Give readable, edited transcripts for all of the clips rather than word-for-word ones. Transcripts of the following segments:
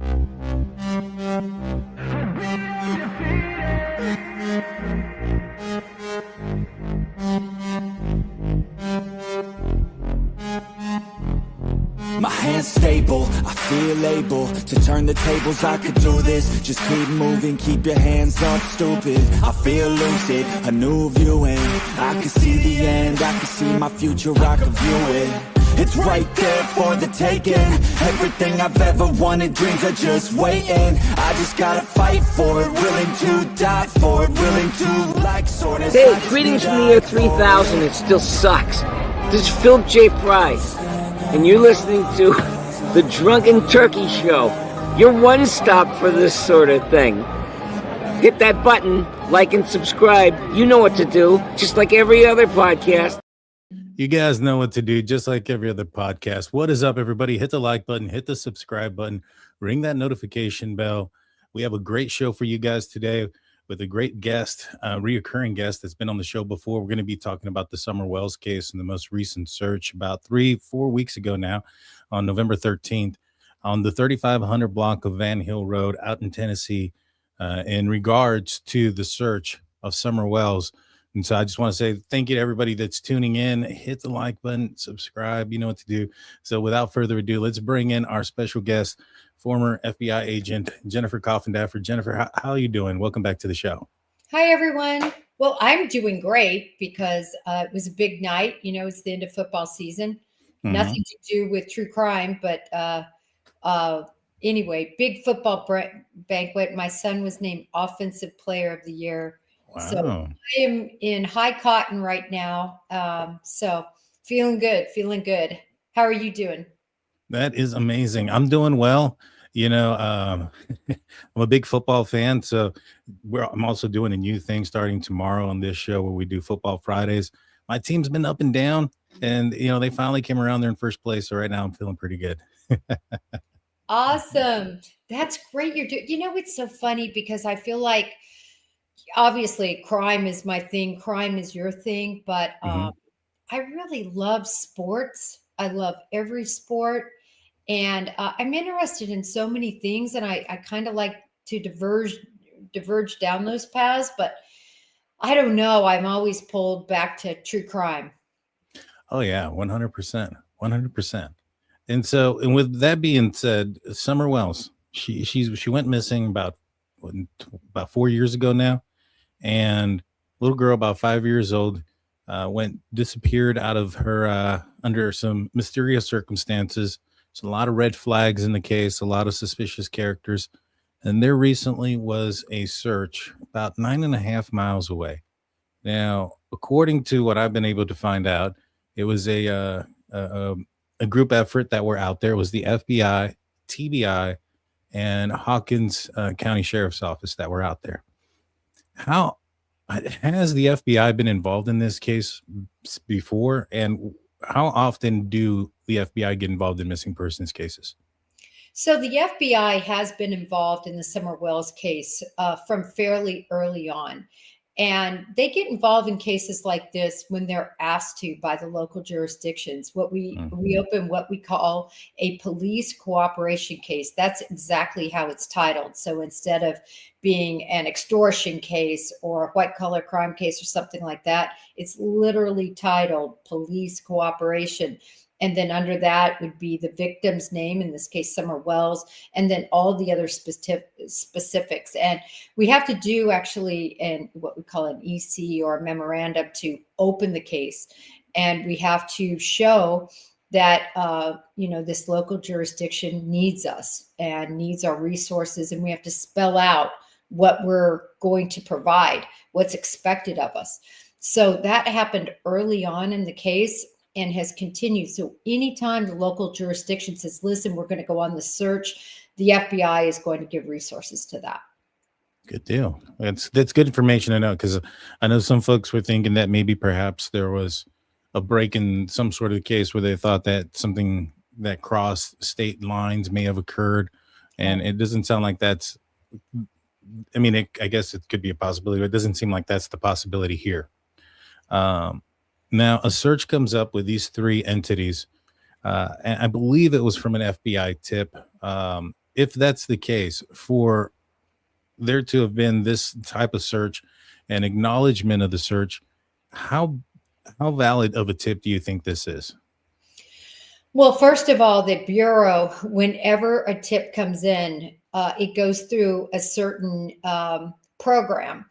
My hands stable, I feel able to turn the tables. I could do this, just keep moving, keep your hands up, stupid. I feel lucid, a new viewing. I can see the end, I can see my future, I can view it. It's right there for the taking. Everything I've ever wanted, dreams are just waiting. I just gotta fight for it, willing to die for it, willing to like sort of. Hey, greetings from the year 3000, it still sucks. This is Philip J. Price, and you're listening to the Drunken Turkey Show, your one stop for this sort of thing. Hit that button, like and subscribe. You know what to do, just like every other podcast. You guys know what to do, just like every other podcast. What is up, everybody? Hit the like button, hit the subscribe button, ring that notification bell. We have a great show for you guys today with a great guest, reoccurring guest that's been on the show before. We're going to be talking about the Summer Wells case and the most recent search about 3-4 weeks ago now on November 13th on the 3500 block of Van Hill Road out in Tennessee in regards to the search of Summer Wells. And so I just want to say thank you to everybody that's tuning in. Hit the like button, subscribe, you know what to do. So without further ado, let's bring in our special guest, former FBI agent Jennifer Coffindaffer. Jennifer, how are you doing? Welcome back to the show. Hi, everyone. Well, I'm doing great because it was a big night. You know, it's the end of football season. Mm-hmm. Nothing to do with true crime, but anyway, big football banquet. My son was named Offensive Player of the Year. Wow. So I am in high cotton right now. So feeling good. How are you doing? That is amazing. I'm doing well. You know, I'm a big football fan, so I'm also doing a new thing starting tomorrow on this show where we do Football Fridays. My team's been up and down, and, you know, they finally came around there in first place, so right now I'm feeling pretty good. Awesome. That's great. You know, it's so funny because I feel like, obviously, crime is my thing. Crime is your thing, but I really love sports. I love every sport. And I'm interested in so many things, and I kind of like to diverge down those paths, but I don't know. I'm always pulled back to true crime. Oh yeah, 100%, 100%. And so, and with that being said, Summer Wells, she went missing about 4 years ago now, and little girl about 5 years old disappeared out of her under some mysterious circumstances. There's a lot of red flags in the case, a lot of suspicious characters. And there recently was a search about 9.5 miles away. Now, according to what I've been able to find out, it was a group effort that were out there. It was the FBI, TBI, and Hawkins County Sheriff's Office that were out there. How has the FBI been involved in this case before? And how often do the FBI get involved in missing persons cases? So the FBI has been involved in the Summer Wells case from fairly early on. And they get involved in cases like this when they're asked to by the local jurisdictions. We open what we call a police cooperation case. That's exactly how it's titled. So instead of being an extortion case or a white collar crime case or something like that, it's literally titled police cooperation. And then under that would be the victim's name, in this case, Summer Wells, and then all the other specifics. And we have to do actually what we call an EC or a memorandum to open the case. And we have to show that, this local jurisdiction needs us and needs our resources. And we have to spell out what we're going to provide, what's expected of us. So that happened early on in the case and has continued. So anytime the local jurisdiction says, listen, we're going to go on the search, the FBI is going to give resources to that. Good deal. That's good information to know, because I know some folks were thinking that maybe perhaps there was a break in some sort of case where they thought that something that crossed state lines may have occurred. And it doesn't sound like that's, I mean, I guess it could be a possibility, but it doesn't seem like that's the possibility here. Now, a search comes up with these three entities, and I believe it was from an FBI tip. if that's the case, for there to have been this type of search and acknowledgement of the search, how valid of a tip do you think this is? Well, first of all, the Bureau, whenever a tip comes in, it goes through a certain program,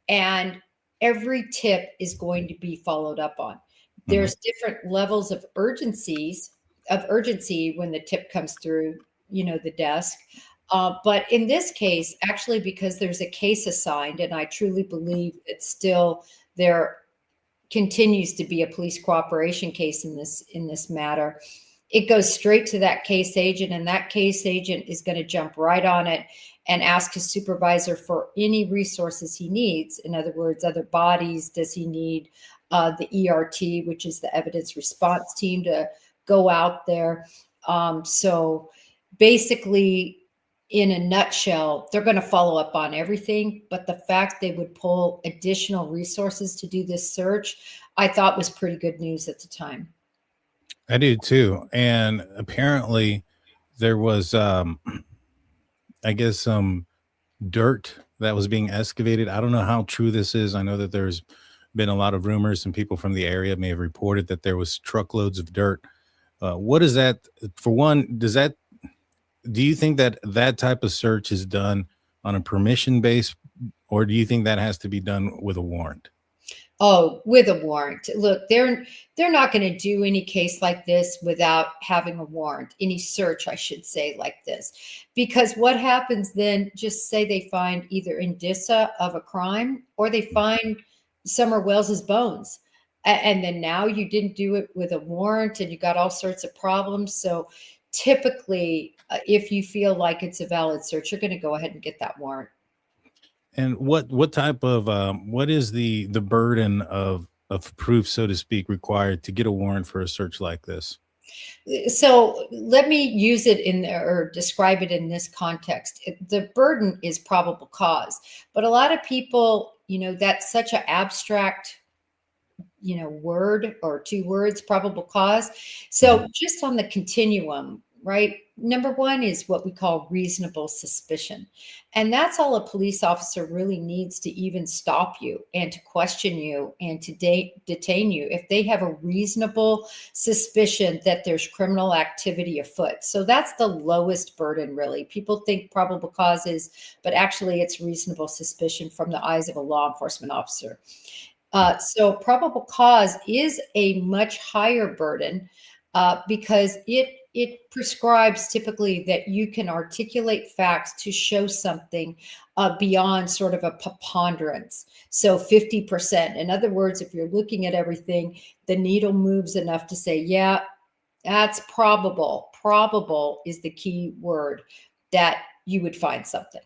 and every tip is going to be followed up on. Mhm. There's different levels of urgency when the tip comes through, the desk. But in this case, actually, because there's a case assigned, and I truly believe it's still there continues to be a police cooperation case in this matter, it goes straight to that case agent, and that case agent is going to jump right on it and ask his supervisor for any resources he needs. In other words, other bodies. Does he need the ERT, which is the evidence response team, to go out there? So basically, in a nutshell, they're going to follow up on everything. But the fact they would pull additional resources to do this search, I thought was pretty good news at the time. I do too. And apparently there was I guess some dirt that was being excavated. I don't know how true this is. I know that there's been a lot of rumors, and people from the area may have reported that there was truckloads of dirt. What is that? For one, do you think that that type of search is done on a permission base, or do you think that has to be done with a warrant? Oh, with a warrant. Look, they're not going to do any case like this without having a warrant, any search, I should say, like this. Because what happens then, just say they find either indicia of a crime, or they find Summer Wells's bones. And then now you didn't do it with a warrant, and you got all sorts of problems. So typically, if you feel like it's a valid search, you're going to go ahead and get that warrant. And what type of what is the burden of proof, so to speak, required to get a warrant for a search like this? So let me use it or describe it in this context. The burden is probable cause, but a lot of people, that's such an abstract, word or two words, probable cause. So just on the continuum, right? Number one is what we call reasonable suspicion. And that's all a police officer really needs to even stop you and to question you and to detain you, if they have a reasonable suspicion that there's criminal activity afoot. So that's the lowest burden, really. People think probable causes, but actually it's reasonable suspicion from the eyes of a law enforcement officer. So probable cause is a much higher burden because it prescribes typically that you can articulate facts to show something beyond sort of a preponderance. So 50%. In other words, if you're looking at everything, the needle moves enough to say, yeah, that's probable. Probable is the key word that you would find something.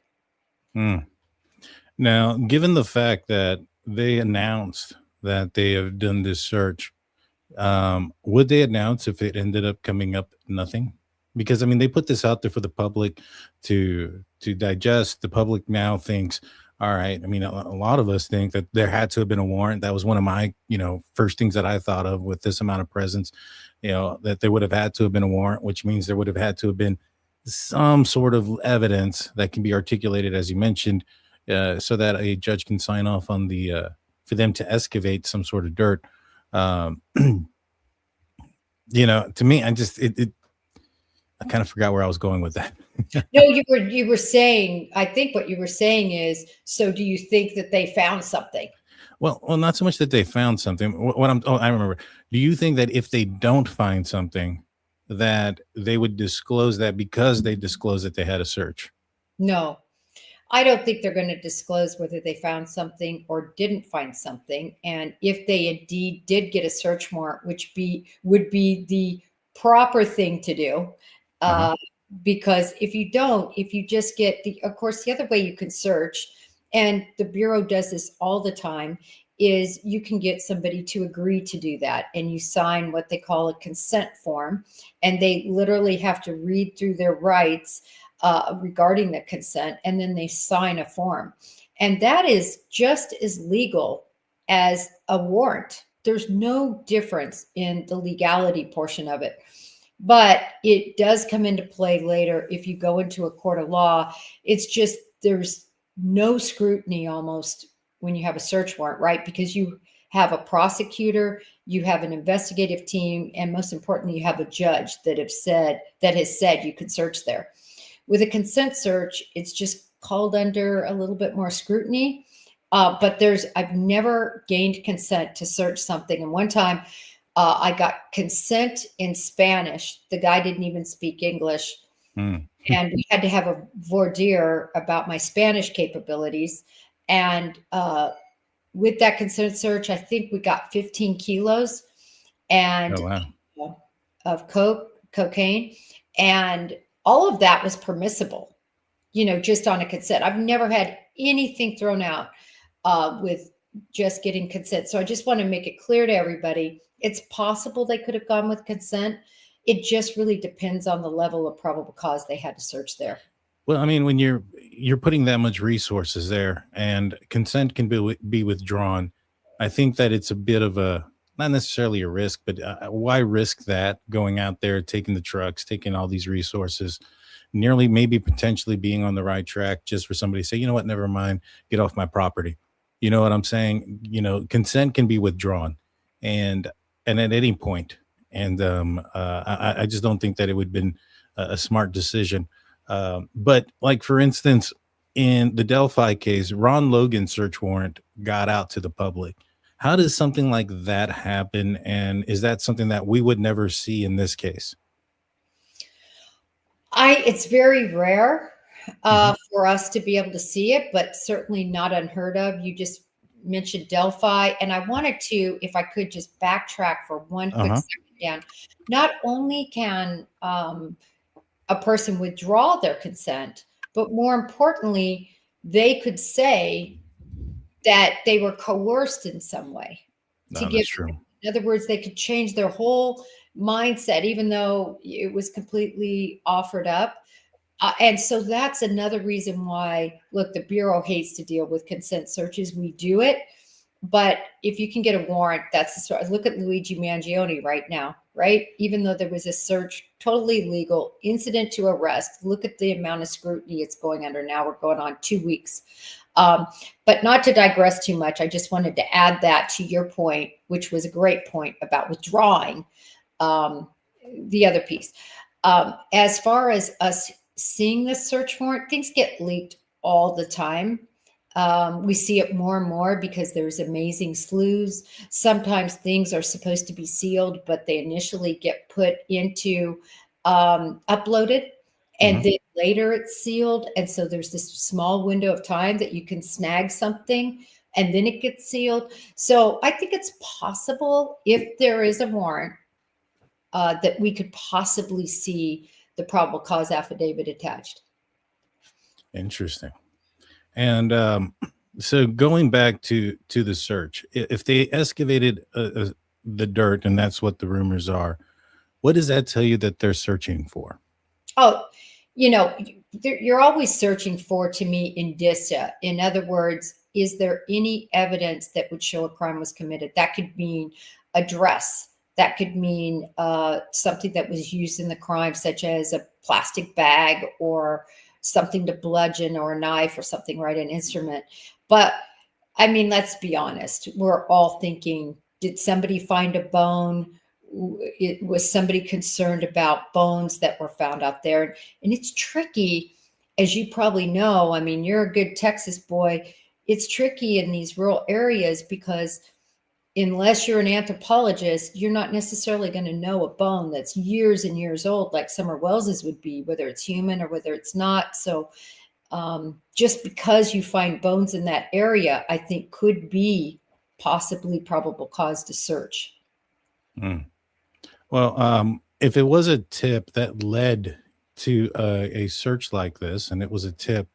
Now, given the fact that they announced that they have done this search, would they announce if it ended up coming up nothing? Because I mean, they put this out there for the public to digest. The public now thinks, all right. I mean, a lot of us think that there had to have been a warrant. That was one of my, first things that I thought of with this amount of presence, that there would have had to have been a warrant, which means there would have had to have been some sort of evidence that can be articulated, as you mentioned, so that a judge can sign off on for them to excavate some sort of dirt. To me, I kind of forgot where I was going with that. No, you were saying, I think what you were saying is, so do you think that they found something? Well, not so much that they found something. I remember. Do you think that if they don't find something, that they would disclose that because they disclosed that they had a search? No, I don't think they're going to disclose whether they found something or didn't find something. And if they indeed did get a search warrant, which would be the proper thing to do. Because if you just get of course, the other way you can search, and the Bureau does this all the time, is you can get somebody to agree to do that. And you sign what they call a consent form, and they literally have to read through their rights regarding the consent, and then they sign a form. And that is just as legal as a warrant. There's no difference in the legality portion of it. but it does come into play later if you go into a court of law. It's just there's no scrutiny almost when you have a search warrant, right? Because you have a prosecutor, you have an investigative team, and most importantly, you have a judge that has said you can search there. With a consent search, it's just called under a little bit more scrutiny. But I've never gained consent to search something. And one time I got consent in Spanish. The guy didn't even speak English. And we had to have a voir dire about my Spanish capabilities. And with that consent search, I think we got 15 kilos and Oh, wow. of cocaine. And all of that was permissible, just on a consent. I've never had anything thrown out with just getting consent. So I just want to make it clear to everybody, it's possible they could have gone with consent. It just really depends on the level of probable cause they had to search there. Well, I mean, when you're putting that much resources there and consent can be withdrawn, I think that it's a bit of a, not necessarily a risk, but why risk that going out there, taking the trucks, taking all these resources, nearly maybe potentially being on the right track just for somebody to say, you know what, never mind, get off my property. You know what I'm saying? Consent can be withdrawn and at any point. And I just don't think that it would have been a smart decision. But like, for instance, in the Delphi case, Ron Logan's search warrant got out to the public. How does something like that happen? And is that something that we would never see in this case? It's very rare for us to be able to see it, but certainly not unheard of. You just mentioned Delphi, and I wanted to, if I could, just backtrack for one quick second, Dan. Not only can a person withdraw their consent, but more importantly, they could say that they were coerced in some way to give. True. In other words, they could change their whole mindset, even though it was completely offered up. And so that's another reason why, look, the Bureau hates to deal with consent searches. We do it. But if you can get a warrant, that's the sort. Look at Luigi Mangione right now, right? Even though there was a search, totally legal, incident to arrest. Look at the amount of scrutiny it's going under now. We're going on 2 weeks. But not to digress too much, I just wanted to add that to your point, which was a great point about withdrawing the other piece. As far as us seeing this search warrant, things get leaked all the time. We see it more and more because there's amazing sleuths. Sometimes things are supposed to be sealed, but they initially get put into uploaded, and then later it's sealed. And so there's this small window of time that you can snag something and then it gets sealed. So I think it's possible, if there is a warrant, that we could possibly see the probable cause affidavit attached. Interesting. And so going back to the search, if they excavated the dirt, and that's what the rumors are, what does that tell you that they're searching for? Oh, you're always searching for, to me, indicia. In other words, is there any evidence that would show a crime was committed? That could mean a dress. That could mean something that was used in the crime, such as a plastic bag or something to bludgeon, or a knife or something, right? An instrument. But I mean, let's be honest. We're all thinking, did somebody find a bone? Was somebody concerned about bones that were found out there? And it's tricky, as you probably know. I mean, you're a good Texas boy. It's tricky in these rural areas because unless you're an anthropologist, you're not necessarily going to know a bone that's years and years old, like Summer Wells's would be, whether it's human or whether it's not. So just because you find bones in that area, I think could be possibly probable cause to search. Well, if it was a tip that led to a search like this, and it was a tip,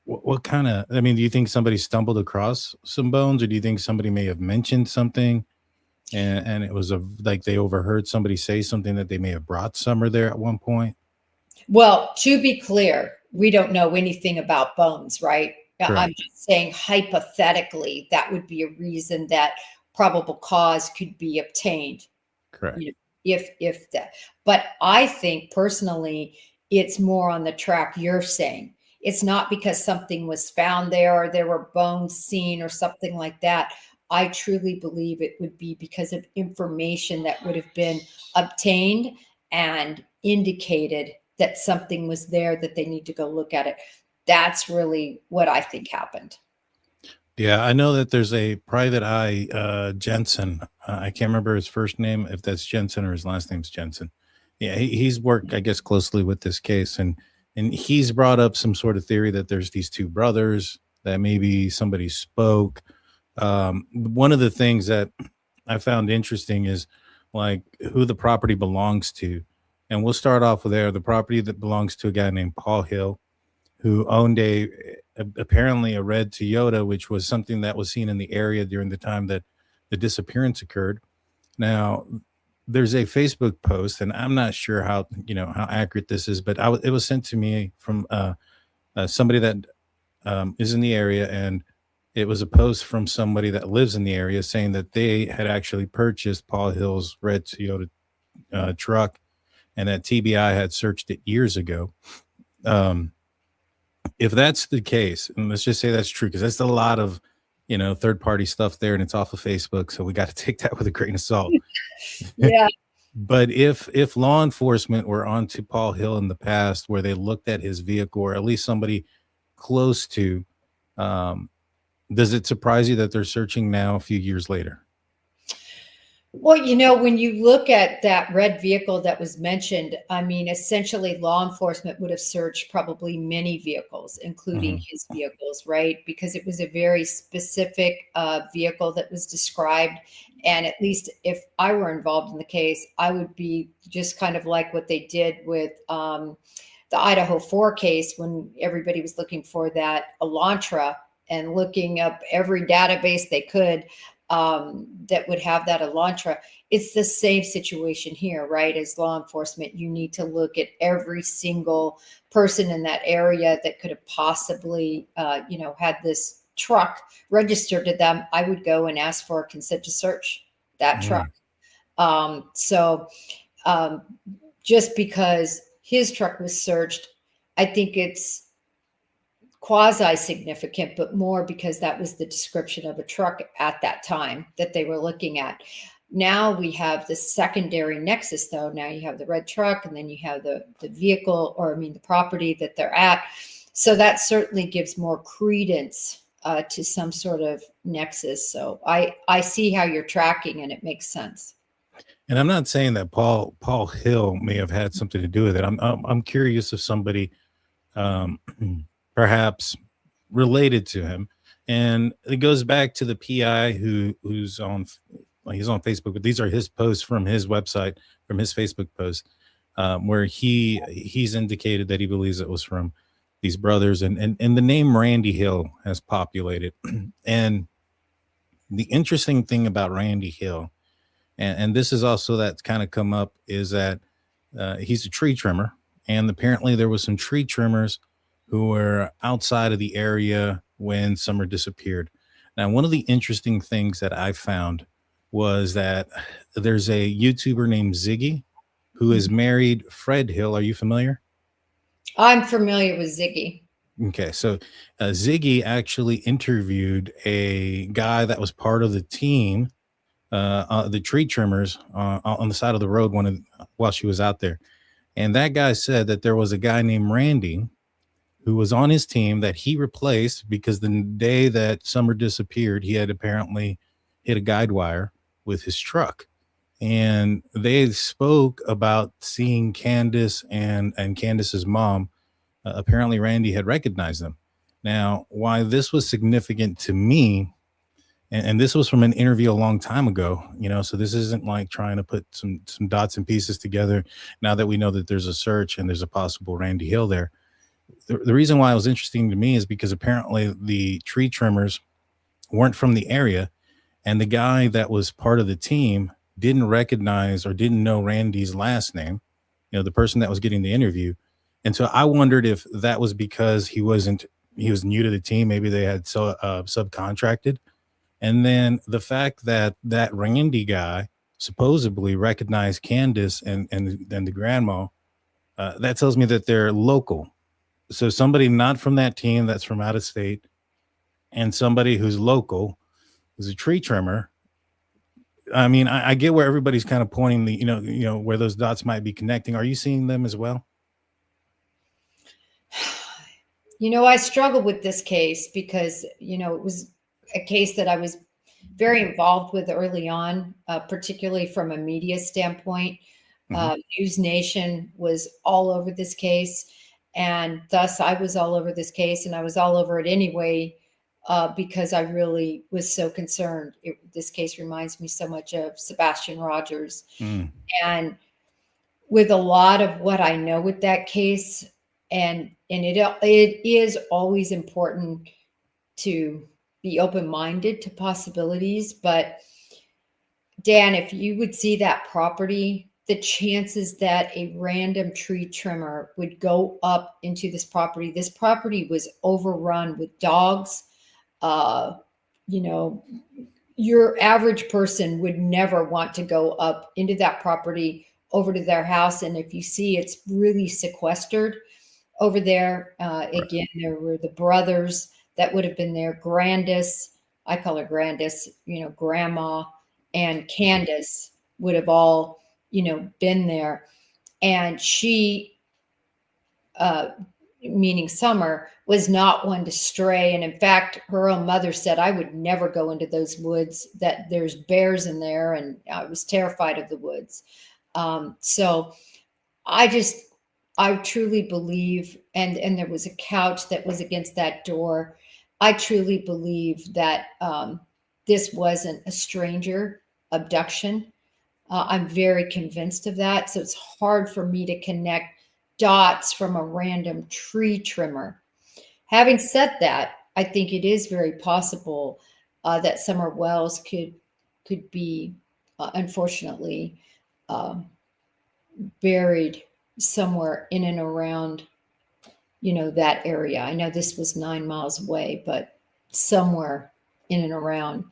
what kind of, I mean, do you think somebody stumbled across some bones, or do you think somebody may have mentioned something and it was like they overheard somebody say something that they may have brought Summer there at one point? Well, to be clear, we don't know anything about bones, right? Correct. I'm just saying hypothetically, that would be a reason that probable cause could be obtained. Correct. if that. But I think personally, it's more on the track you're saying. It's not because something was found there or there were bones seen or something like that. I truly believe it would be because of information that would have been obtained and indicated that something was there, that they need to go look at it. That's really what I think happened. Yeah, I know that there's a private eye, Jensen. I can't remember his first name, if that's Jensen or his last name's Jensen. Yeah, he's worked, I guess, closely with this case, and he's brought up some sort of theory that there's these two brothers, that maybe somebody spoke. One of the things that I found interesting is like who the property belongs to, and we'll start off with there. The property that belongs to a guy named Paul Hill, who owned apparently a red Toyota, which was something that was seen in the area during the time that the disappearance occurred. Now, there's a Facebook post, and I'm not sure how accurate this is, but it was sent to me from somebody that is in the area, and it was a post from somebody that lives in the area saying that they had actually purchased Paul Hill's red Toyota truck, and that TBI had searched it years ago. If that's the case, and let's just say that's true, because that's a lot of third party stuff there, and it's off of Facebook, so we got to take that with a grain of salt. Yeah. But if law enforcement were onto Paul Hill in the past, where they looked at his vehicle, or at least somebody close to, does it surprise you that they're searching now a few years later? Well, when you look at that red vehicle that was mentioned, I mean, essentially law enforcement would have searched probably many vehicles, including his vehicles, right? Because it was a very specific vehicle that was described. And at least if I were involved in the case, I would be just kind of like what they did with the Idaho 4 case, when everybody was looking for that Elantra and looking up every database they could that would have that Elantra. It's the same situation here, right? As law enforcement, you need to look at every single person in that area that could have possibly, had this truck registered to them. I would go and ask for a consent to search that truck. Just because his truck was searched, I think it's quasi-significant, but more because that was the description of a truck at that time that they were looking at. Now we have the secondary nexus, though. Now you have the red truck, and then you have the vehicle, the property that they're at. So that certainly gives more credence to some sort of nexus. So I see how you're tracking, and it makes sense. And I'm not saying that Paul Hill may have had something to do with it. I'm curious if somebody perhaps related to him, and it goes back to the PI who's on Facebook, but these are his posts from his website, from his Facebook post, where he's indicated that he believes it was from these brothers, and the name Randy Hill has populated. And the interesting thing about Randy Hill, and this is also that's kind of come up, is that he's a tree trimmer, and apparently there was some tree trimmers who were outside of the area when Summer disappeared. Now, one of the interesting things that I found was that there's a YouTuber named Ziggy who is married Fred Hill. Are you familiar? I'm familiar with Ziggy. Okay, so Ziggy actually interviewed a guy that was part of the team, the tree trimmers on the side of the road while she was out there. And that guy said that there was a guy named Randy who was on his team that he replaced, because the day that Summer disappeared, he had apparently hit a guide wire with his truck. And they spoke about seeing Candace and Candace's mom. Apparently Randy had recognized them. Now, why this was significant to me, and this was from an interview a long time ago, so this isn't like trying to put some dots and pieces together now that we know that there's a search and there's a possible Randy Hill there. The reason why it was interesting to me is because apparently the tree trimmers weren't from the area, and the guy that was part of the team didn't recognize or didn't know Randy's last name, the person that was getting the interview. And so I wondered if that was because he was new to the team. Maybe they had subcontracted. And then the fact that Randy guy supposedly recognized Candace and the grandma, that tells me that they're local. So somebody not from that team that's from out of state, and somebody who's local, who's a tree trimmer. I mean, I get where everybody's kind of pointing the, where those dots might be connecting. Are you seeing them as well? I struggled with this case because, it was a case that I was very involved with early on, particularly from a media standpoint. News Nation was all over this case, and thus I was all over this case, and I was all over it anyway, because I really was so concerned. This case reminds me so much of Sebastian Rogers. And with a lot of what I know with that case, and it is always important to be open-minded to possibilities. But Dan, if you would see that property, the chances that a random tree trimmer would go up into this property was overrun with dogs. Your average person would never want to go up into that property over to their house. And if you see, it's really sequestered over there. Again, there were the brothers that would have been there. Grandis, I call her Grandis, Grandma and Candace would have all, been there. And she, meaning Summer, was not one to stray. And in fact, her own mother said, I would never go into those woods, that there's bears in there. And I was terrified of the woods. So I truly believe, and there was a couch that was against that door. I truly believe that this wasn't a stranger abduction. I'm very convinced of that. So it's hard for me to connect dots from a random tree trimmer. Having said that, I think it is very possible that Summer Wells could be, unfortunately, buried somewhere in and around, that area. I know this was 9 miles away, but somewhere in and around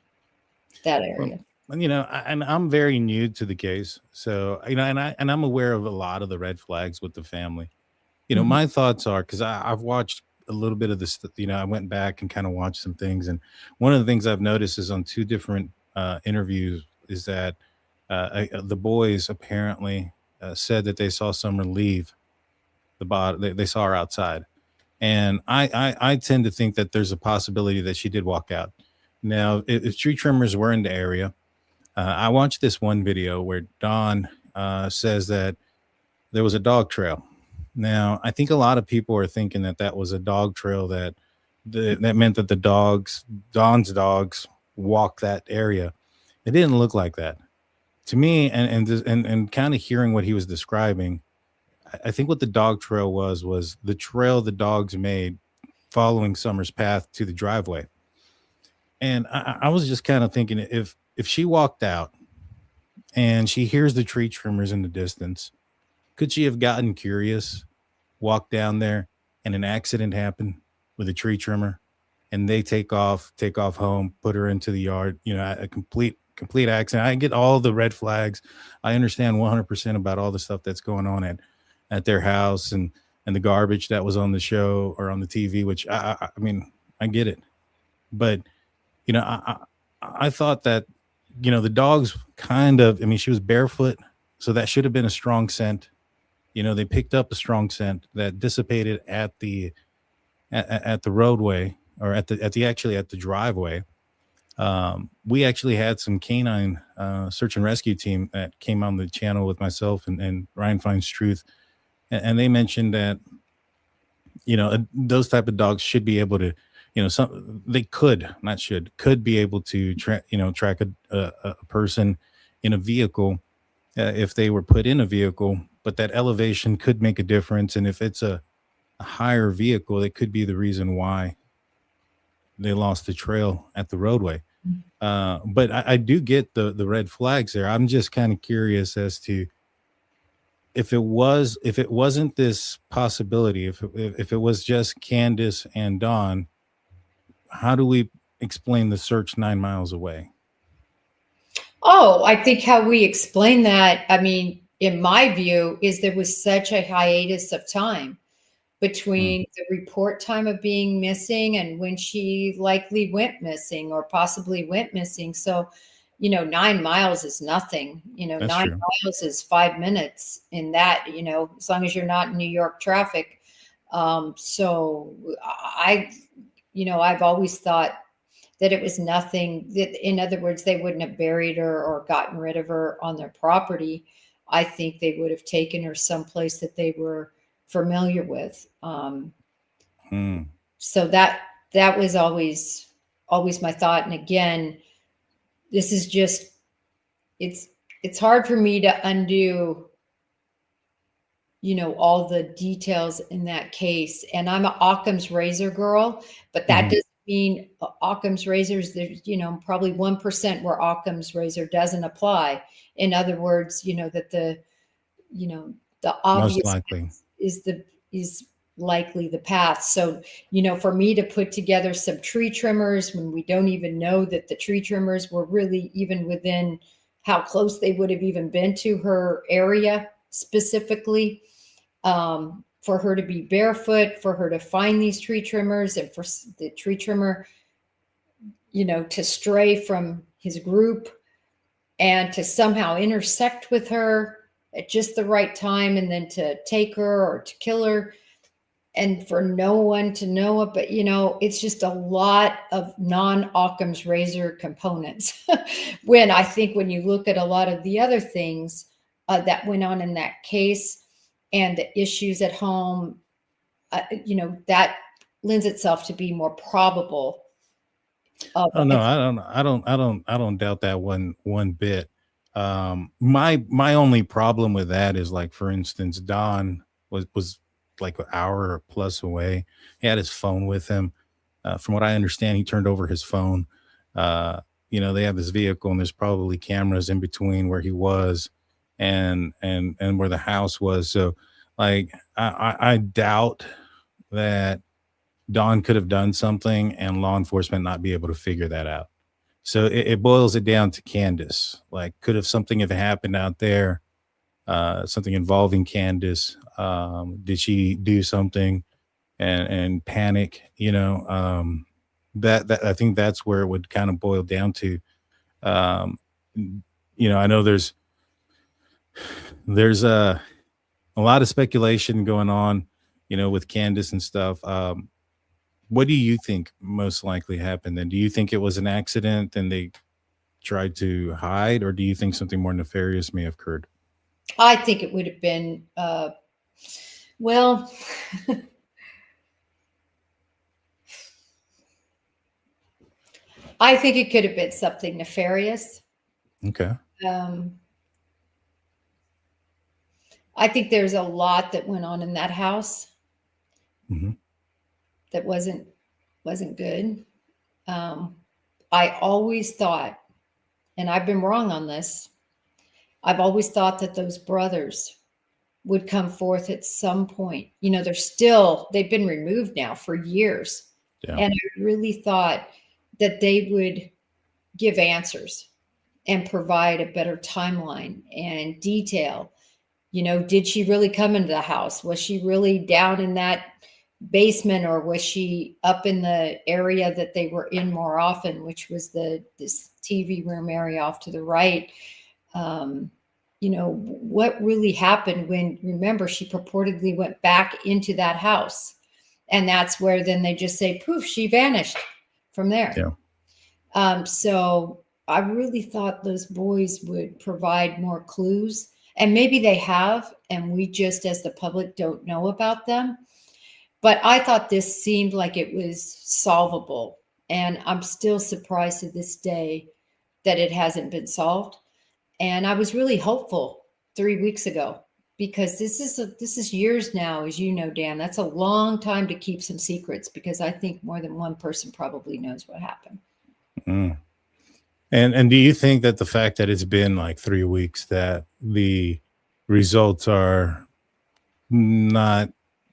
that area. And I'm very new to the case, so and I'm aware of a lot of the red flags with the family. My thoughts are, because I've watched a little bit of this. I went back and kind of watched some things, and one of the things I've noticed is on 2 different interviews is that the boys apparently said that they saw Summer leave the body. They saw her outside, and I tend to think that there's a possibility that she did walk out. Now, if tree trimmers were in the area. I watched this one video where Don says that there was a dog trail. Now, I think a lot of people are thinking that was a dog trail that meant that Don's dogs walked that area. It didn't look like that to me. And kind of hearing what he was describing, I think what the dog trail was the trail the dogs made following Summer's path to the driveway. And I was just kind of thinking, if she walked out and she hears the tree trimmers in the distance, could she have gotten curious, walked down there, and an accident happened with a tree trimmer, and they take off home, put her into the yard, a complete accident? I get all the red flags. I understand 100% about all the stuff that's going on at their house and the garbage that was on the show or on the TV, which I mean, I get it. But, I thought that, the dogs she was barefoot, so that should have been a strong scent. They picked up a strong scent that dissipated at the roadway, or at the driveway. We actually had some canine search and rescue team that came on the channel with myself and Ryan Finds Truth. And they mentioned that, those type of dogs should be able to, could be able to track a person in a vehicle if they were put in a vehicle, but that elevation could make a difference. And if it's a higher vehicle, it could be the reason why they lost the trail at the roadway. But I do get the red flags there. I'm just kind of curious as to if it wasn't this possibility, if it was just Candace and Dawn, how do we explain the search 9 miles away? Oh, I think how we explain that, I mean, in my view, is there was such a hiatus of time Mm, between the report time of being missing and when she likely went missing or possibly went missing. So, 9 miles is nothing. that's 9 miles is 5 minutes in that, as long as you're not in New York traffic. So I've always thought that it was nothing, that, in other words, they wouldn't have buried her or gotten rid of her on their property. I think they would have taken her someplace that they were familiar with. true. So that was always my thought. And again, this is just it's hard for me to undo all the details in that case. And I'm a Occam's razor girl, but that Mhm. doesn't mean Occam's razors, there's, probably 1% where Occam's razor doesn't apply. In other words, that the Most obvious likely. is likely the path. So, for me to put together some tree trimmers when we don't even know that the tree trimmers were really even within how close they would have even been to her area specifically, for her to be barefoot, for her to find these tree trimmers, and for the tree trimmer, to stray from his group and to somehow intersect with her at just the right time and then to take her or to kill her and for no one to know it. But, it's just a lot of non-Occam's razor components. When I think when you look at a lot of the other things that went on in that case and the issues at home, that lends itself to be more probable of Oh no, I don't doubt that one bit. My only problem with that is, like, for instance, Don was like an hour or plus away. He had his phone with him. From what I understand, he turned over his phone. They have this vehicle, and there's probably cameras in between where he was and where the house was. So, like, I doubt that Don could have done something and law enforcement not be able to figure that out. So it boils it down to Candace. Like, could have something have happened out there, something involving Candace? Did she do something and panic? That I think that's where it would kind of boil down to. Um, I know there's a lot of speculation going on, with Candace and stuff. What do you think most likely happened then? Do you think it was an accident and they tried to hide, or do you think something more nefarious may have occurred? I think it would have been, well, I think it could have been something nefarious. Okay. Um, I think there's a lot that went on in that house Hmm. that wasn't good. Um, I always thought, and I've been wrong on this, I've always thought that those brothers would come forth at some point. They've been removed now for years. Yeah. And I really thought that they would give answers and provide a better timeline and detail. Did she really come into the house? Was she really down in that basement, or was she up in the area that they were in more often, which was this TV room area off to the right? What really happened when, remember, she purportedly went back into that house. And that's where then they just say, poof, she vanished from there. Yeah. So I really thought those boys would provide more clues, and maybe they have, and we just, as the public, don't know about them. But I thought this seemed like it was solvable, and I'm still surprised to this day that it hasn't been solved. And I was really hopeful 3 weeks ago, because this is years now, as you know, Dan. That's a long time to keep some secrets, because I think more than one person probably knows what happened. Mm. And do you think that the fact that it's been like 3 weeks, that the results are not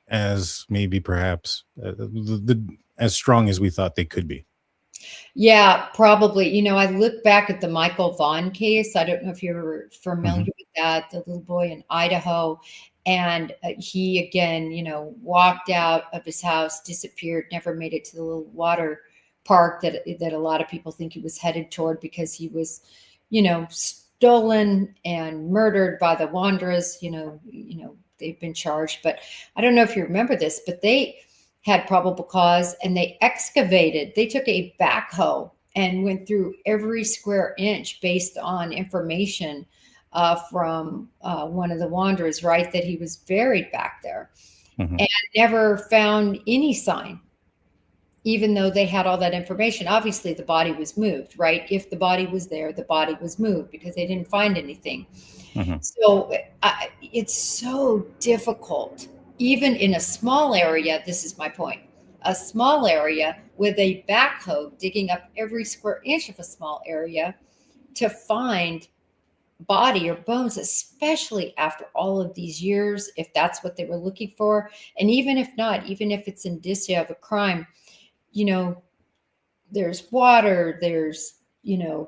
as maybe perhaps as strong as we thought they could be? Yeah, probably. I look back at the Michael Vaughn case. I don't know if you're familiar Hmm. with that, the little boy in Idaho. And he, again, walked out of his house, disappeared, never made it to the little water park that a lot of people think he was headed toward because he was, stolen and murdered by the Wanderers. They've been charged. But I don't know if you remember this, but they had probable cause and they took a backhoe and went through every square inch based on information from one of the wanderers, right, that he was buried back there, Hmm. and never found any sign, even though they had all that information. Obviously, the body was moved, right? If the body was there, the body was moved because they didn't find anything. Hmm. So it's so difficult, even in a small area. This is my point. A small area with a backhoe digging up every square inch of a small area to find body or bones, especially after all of these years, if that's what they were looking for. And even if not, even if it's indicia of a crime, there's water, there's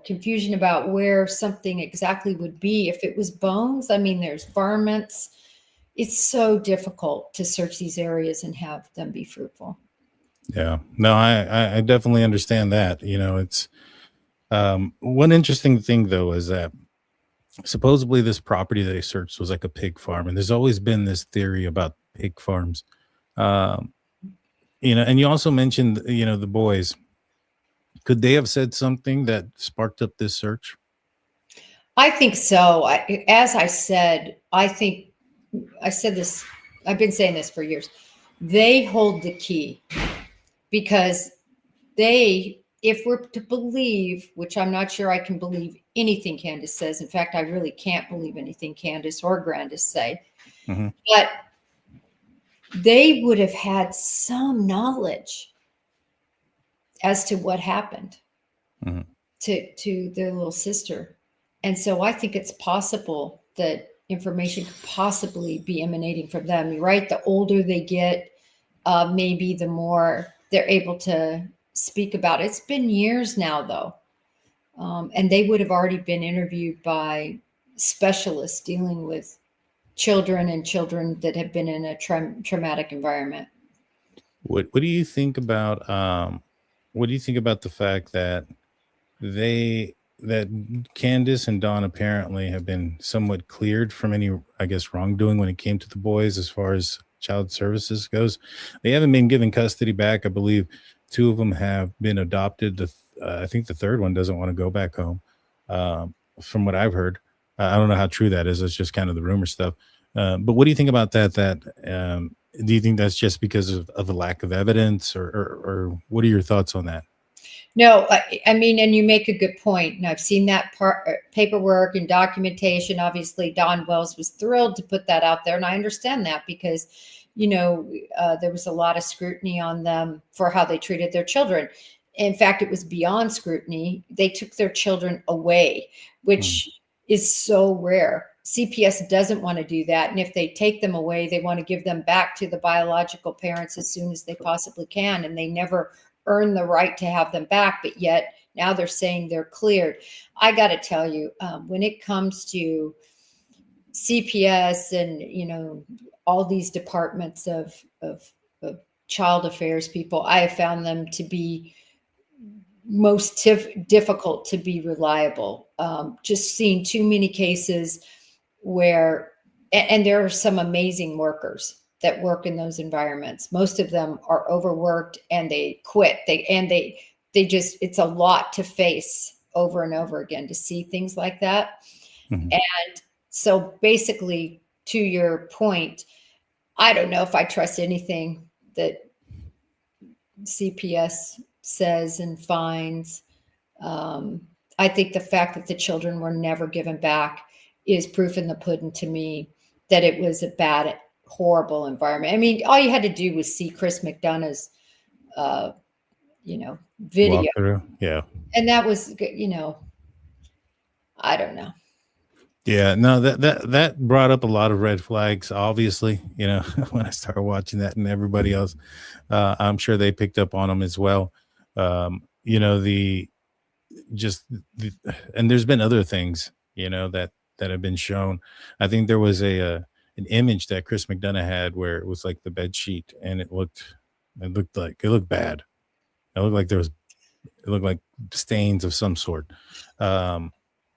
confusion about where something exactly would be. If it was bones, I mean, there's varmints. It's so difficult to search these areas and have them be fruitful. Yeah, no, I definitely understand that. It's one interesting thing though is that supposedly this property that they searched was like a pig farm, and there's always been this theory about pig farms. Um, and you also mentioned, the boys. Could they have said something that sparked up this search? I think so. As I said, I said this, I've been saying this for years. They hold the key because if we're to believe, which I'm not sure I can believe anything Candace says. In fact, I really can't believe anything Candace or Grandis say. Hmm. But they would have had some knowledge as to what happened Hmm. to their little sister. And so I think it's possible that information could possibly be emanating from them. You're right. The older they get, maybe the more they're able to speak about it. It's been years now, though. And they would have already been interviewed by specialists dealing with children and children that have been in a traumatic environment. What do you think about the fact that that Candace and Dawn apparently have been somewhat cleared from any, I guess, wrongdoing when it came to the boys as far as child services goes? They haven't been given custody back. I believe two of them have been adopted. I think the third one doesn't want to go back home, from what I've heard. I don't know how true that is. It's just kind of the rumor stuff. But what do you think about that? Do you think that's just because of a lack of evidence, or what are your thoughts on that? No, I mean, and you make a good point. And I've seen that paperwork and documentation. Obviously, Don Wells was thrilled to put that out there. And I understand that because, there was a lot of scrutiny on them for how they treated their children. In fact, it was beyond scrutiny. They took their children away, which is so rare. CPS doesn't want to do that. And if they take them away, they want to give them back to the biological parents as soon as they possibly can. And they never earn the right to have them back. But yet now they're saying they're cleared. I got to tell you, when it comes to CPS and, all these departments of child affairs people, I have found them to be most difficult to be reliable. Just seeing too many cases where, and there are some amazing workers that work in those environments. Most of them are overworked and they quit. They just, it's a lot to face over and over again to see things like that. Mhm. And so basically, to your point, I don't know if I trust anything that CPS says and finds. I think the fact that the children were never given back is proof in the pudding to me that it was a bad, horrible environment. I mean, all you had to do was see Chris McDonough's, video, Walkthrough, yeah. and that was, I don't know. Yeah, no, that brought up a lot of red flags. Obviously, when I started watching that, and everybody else, I'm sure they picked up on them as well. the just the, and there's been other things, that have been shown. I think there was an image that Chris McDonough had where it was like the bed sheet, and it looked bad. It looked like stains of some sort. It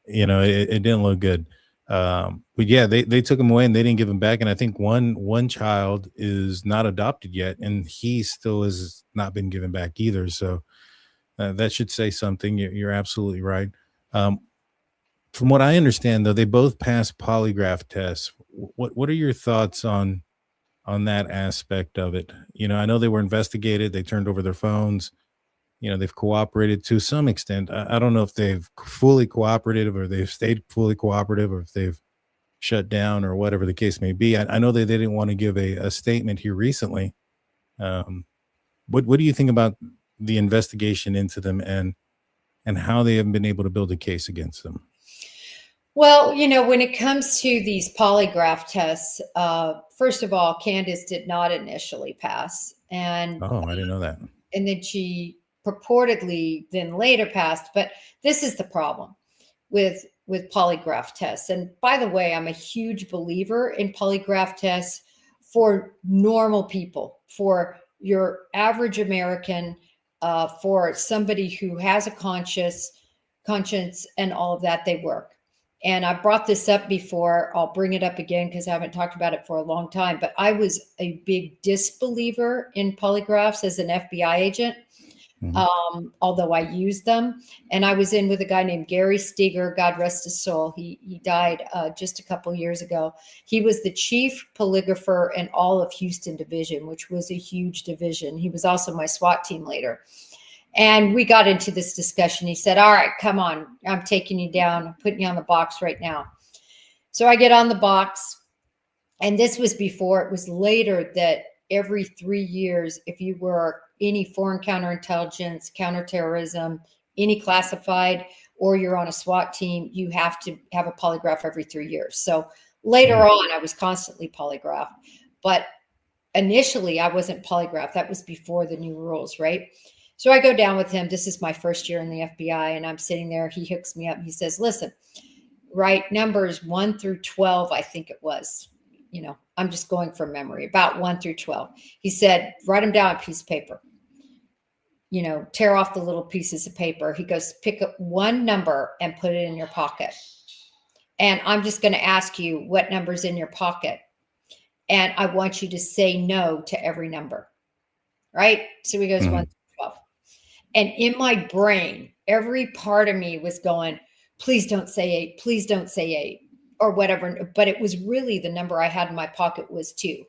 didn't look good. But yeah, they took him away and they didn't give him back. And I think one child is not adopted yet, and he still has not been given back either. So that should say something. You're absolutely right. From what I understand, though, they both passed polygraph tests. What are your thoughts on that aspect of it? I know they were investigated. They turned over their phones. They've cooperated to some extent. I don't know if they've fully cooperated or they've stayed fully cooperative or if they've shut down or whatever the case may be. I know that they didn't want to give a statement here recently. What do you think about the investigation into them and how they have been able to build a case against them? Well, when it comes to these polygraph tests, first of all, Candace did not initially pass. And I didn't know that. And then she purportedly then later passed. But this is the problem with polygraph tests. And by the way, I'm a huge believer in polygraph tests for normal people, for your average American, for somebody who has a conscience and all of that. They work. And I brought this up before. I'll bring it up again because I haven't talked about it for a long time. But I was a big disbeliever in polygraphs as an FBI agent, although I used them. And I was in with a guy named Gary Steger, God rest his soul. He died just a couple of years ago. He was the chief polygrapher in all of Houston Division, which was a huge division. He was also my SWAT team leader. And we got into this discussion. He said, all right, come on. I'm taking you down. I'm putting you on the box right now. So I get on the box. And this was before. It was later that every 3 years, if you were any foreign counterintelligence, counterterrorism, any classified, or you're on a SWAT team, you have to have a polygraph every 3 years. So later on, I was constantly polygraphed. But initially, I wasn't polygraphed. That was before the new rules, right? So I go down with him. This is my first year in the FBI, and I'm sitting there. He hooks me up. He says, listen, write numbers 1 through 12, I think it was. I'm just going from memory, about 1 through 12. He said, write them down on a piece of paper. Tear off the little pieces of paper. He goes, pick up one number and put it in your pocket. And I'm just going to ask you what number's in your pocket. And I want you to say no to every number. Right? So he goes 1 through 12. And in my brain, every part of me was going, please don't say 8. Please don't say 8 or whatever. But it was really the number I had in my pocket was 2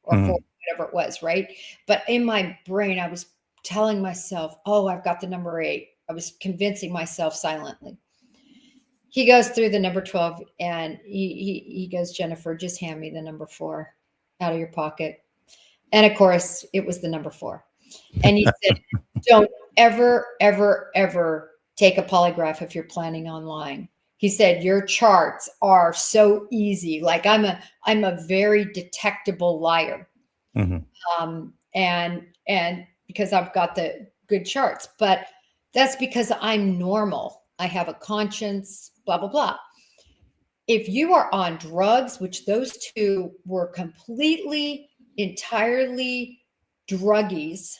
or 4, whatever it was. Right. But in my brain, I was telling myself, oh, I've got the number 8. I was convincing myself silently. He goes through the number 12 and he goes, Jennifer, just hand me the number 4 out of your pocket. And of course, it was the number 4. And he said, don't ever, ever, ever take a polygraph if you're planning on lying. He said, your charts are so easy. Like I'm a very detectable liar. And because I've got the good charts, but that's because I'm normal. I have a conscience, blah, blah, blah. If you are on drugs, which those two were completely, entirely druggies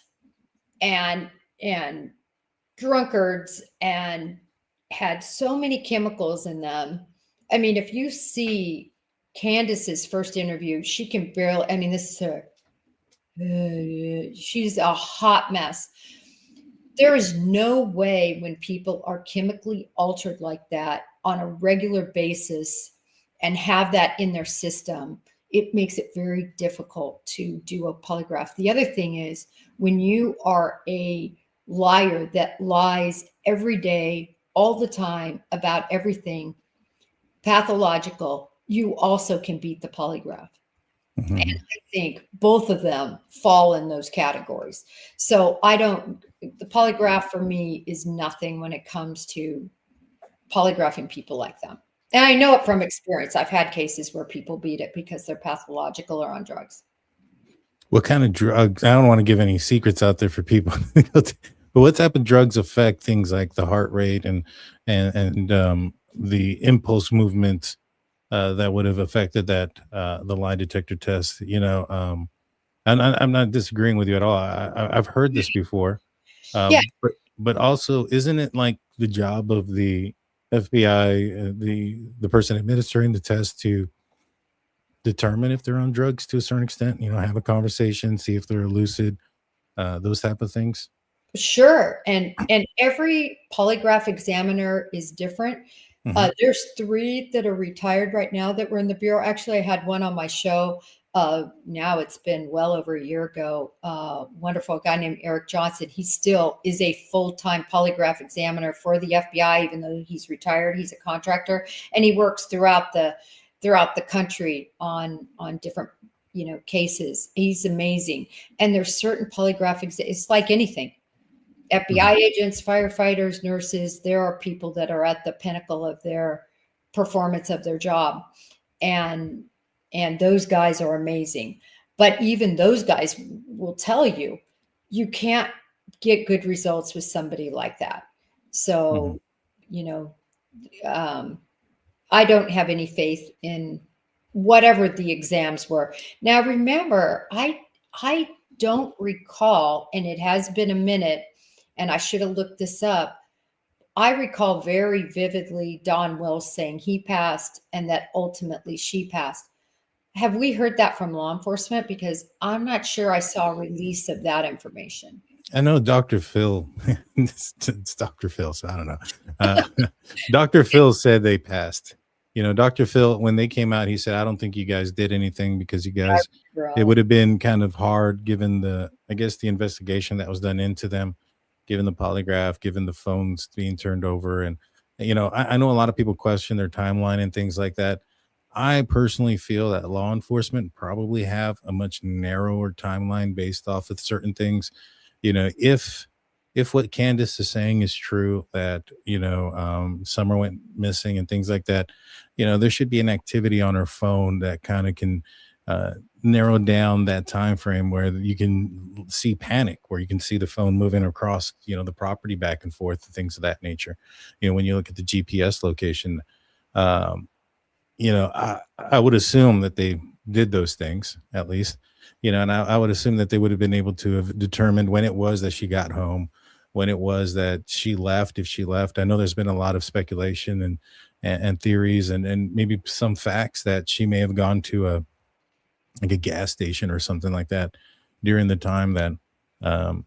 and drunkards and had so many chemicals in them. I mean, if you see Candace's first interview, she can barely, I mean, this is her. She's a hot mess. There is no way when people are chemically altered like that on a regular basis and have that in their system, it makes it very difficult to do a polygraph. The other thing is when you are a liar that lies every day, all the time about everything pathological, you also can beat the polygraph. And I think both of them fall in those categories. So the polygraph for me is nothing when it comes to polygraphing people like them. And I know it from experience. I've had cases where people beat it because they're pathological or on drugs. What kind of drugs? I don't want to give any secrets out there for people. But what type of drugs affect things like the heart rate and the impulse movement that would have affected that the lie detector test? And I'm not disagreeing with you at all. I've heard this before, Yeah. but also, isn't it like the job of the FBI, the person administering the test, to determine if they're on drugs to a certain extent? Have a conversation, see if they're lucid, those type of things. Sure, and every polygraph examiner is different. Hmm. There's 3 that are retired right now that were in the bureau. Actually, I had one on my show. Now it's been well over a year ago. Wonderful guy named Eric Johnson. He still is a full-time polygraph examiner for the FBI, even though he's retired. He's a contractor, and he works throughout the country on different cases. He's amazing. And there's certain polygraph it's like anything. FBI agents, firefighters, nurses, there are people that are at the pinnacle of their performance of their job. And those guys are amazing. But even those guys will tell you, you can't get good results with somebody like that. Hmm. So, you know, I don't have any faith in whatever the exams were. Now, remember, I don't recall, and it has been a minute, and I should have looked this up. I recall very vividly Don Wells saying he passed and that ultimately she passed. Have we heard that from law enforcement? Because I'm not sure I saw a release of that information. I know Dr. Phil. It's Dr. Phil, so I don't know. Uh, Dr. Phil said they passed. Dr. Phil, when they came out, he said, "I don't think you guys did anything because you guys, it would have been kind of hard given I guess, the investigation that was done into them, given the polygraph, given the phones being turned over." And, I know a lot of people question their timeline and things like that. I personally feel that law enforcement probably have a much narrower timeline based off of certain things. If what Candace is saying is true, that Summer went missing and things like that, there should be an activity on her phone that kind of can narrow down that time frame where you can see panic, where you can see the phone moving across the property back and forth, things of that nature. When you look at the GPS location, um, I would assume that they did those things at least, and I would assume that they would have been able to have determined when it was that she got home, when it was that she left, if she left. I know there's been a lot of speculation and theories and maybe some facts that she may have gone to like a gas station or something like that during the time um,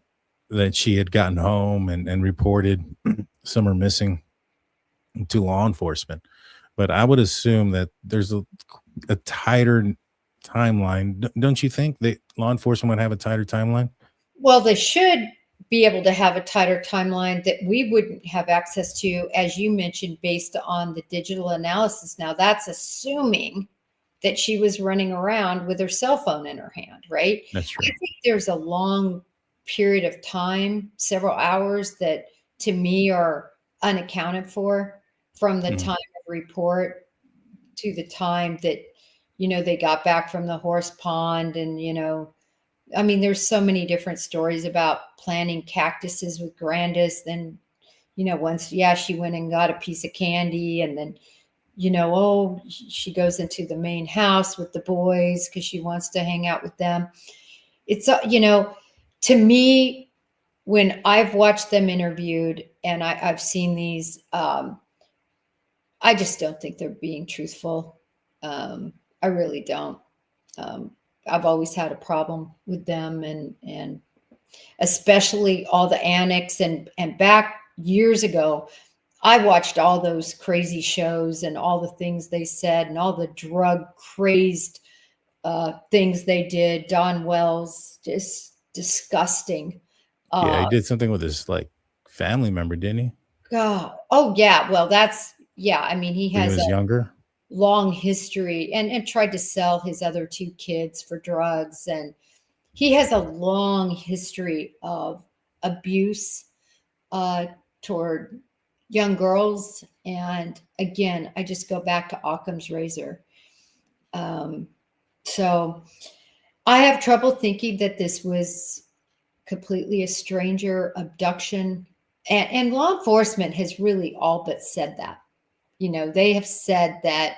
that she had gotten home and reported Summer missing to law enforcement. But I would assume that there's a tighter timeline. Don't you think that law enforcement would have a tighter timeline? Well, they should be able to have a tighter timeline that we wouldn't have access to, as you mentioned, based on the digital analysis. Now, that's assuming that she was running around with her cell phone in her hand, right? That's I true. think there's a long period of time, several hours, that to me are unaccounted for, from the Mhm. time of report to the time that they got back from the horse pond. And I mean, there's so many different stories about planting cactuses with Grandis. Then once, yeah, she went and got a piece of candy, and then oh, she goes into the main house with the boys because she wants to hang out with them. It's to me, when I've watched them interviewed and I've seen these, I just don't think they're being truthful. I really don't. Um, I've always had a problem with them, and especially all the annex, and back years ago, I watched all those crazy shows and all the things they said and all the drug crazed things they did. Don Wells, just disgusting. Yeah, he Uh, did something with his like family member, didn't he? God. Oh yeah. Well, yeah. I mean, he When he has a was younger. long history, and tried to sell his other 2 kids for drugs, and he has a long history of abuse uh, toward young girls. And again, I just go back to Occam's razor. Um, so I have trouble thinking that this was completely a stranger abduction. And law enforcement has really all but said that. They have said that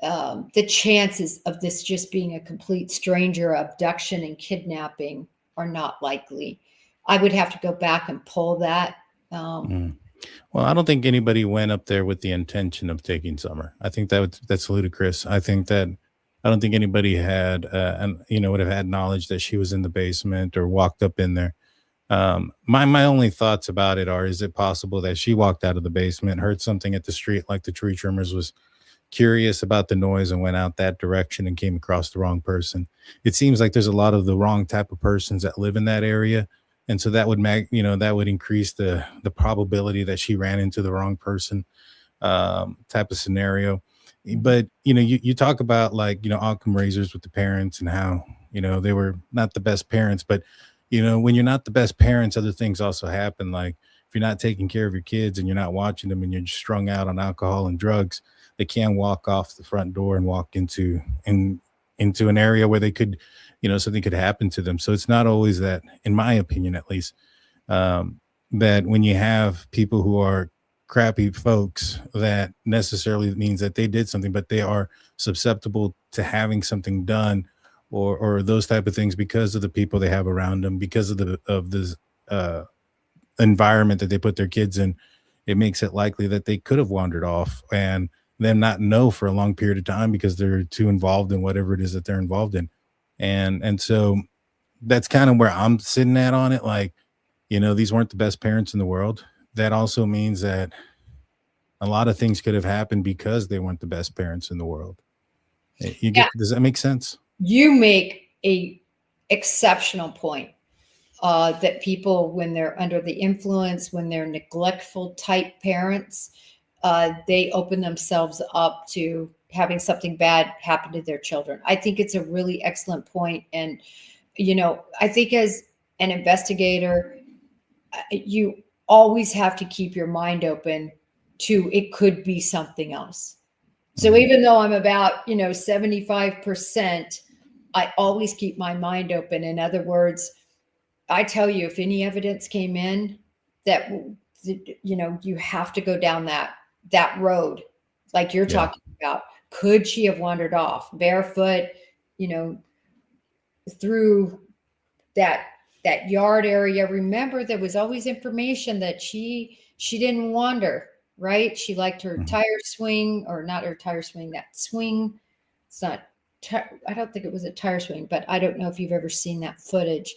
the chances of this just being a complete stranger abduction and kidnapping are not likely. I would have to go back and pull that. Well, I don't think anybody went up there with the intention of taking Summer. I think that's ludicrous. I don't think anybody had, would have had knowledge that she was in the basement or walked up in there. My only thoughts about it are: is it possible that she walked out of the basement, heard something at the street, like the tree trimmers, was curious about the noise and went out that direction and came across the wrong person? It seems like there's a lot of the wrong type of persons that live in that area. And so that would that would increase the probability that she ran into the wrong person, type of scenario. But, you talk about, like, Occam razors with the parents and how, they were not the best parents. But, when you're not the best parents, other things also happen. Like, if you're not taking care of your kids and you're not watching them and you're just strung out on alcohol and drugs, they can walk off the front door and walk into an area where they could, something could happen to them. So it's not always that, in my opinion, at least, that when you have people who are crappy folks, that necessarily means that they did something, but they are susceptible to having something done or those type of things because of the people they have around them, because of the environment that they put their kids in. It makes it likely that they could have wandered off and them not know for a long period of time because they're too involved in whatever it is that they're involved in. And so that's kind of where I'm sitting at on it. Like, these weren't the best parents in the world. That also means that a lot of things could have happened because they weren't the best parents in the world. Does that make sense? You make a exceptional point, that people, when they're under the influence, when they're neglectful type parents, they open themselves up to having something bad happen to their children. I think it's a really excellent point. And, I think as an investigator, you always have to keep your mind open to, it could be something else. So even though I'm about, 75%, I always keep my mind open. In other words, I tell you, if any evidence came in that, you have to go down that road, like you're talking about. Could she have wandered off barefoot, through that yard area? Remember, there was always information that she didn't wander, right? She liked her tire swing, or not her tire swing, that swing. It's not, I don't think it was a tire swing, but I don't know if you've ever seen that footage.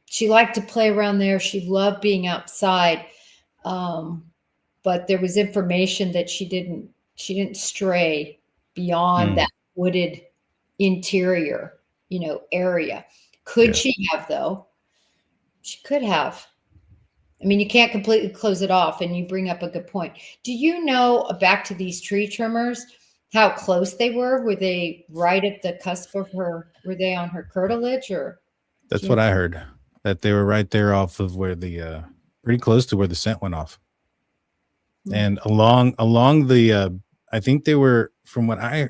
She liked to play around there. She loved being outside. But there was information that she didn't stray beyond that wooded interior, area. Could she have, though? She could have. I mean, you can't completely close it off, and you bring up a good point. Do you know, back to these tree trimmers, how close they were? Were they right at the cusp of her? Were they on her curtilage, or? That's what I heard, that they were right there off of where the, pretty close to where the scent went off. And along the, I think they were, from what I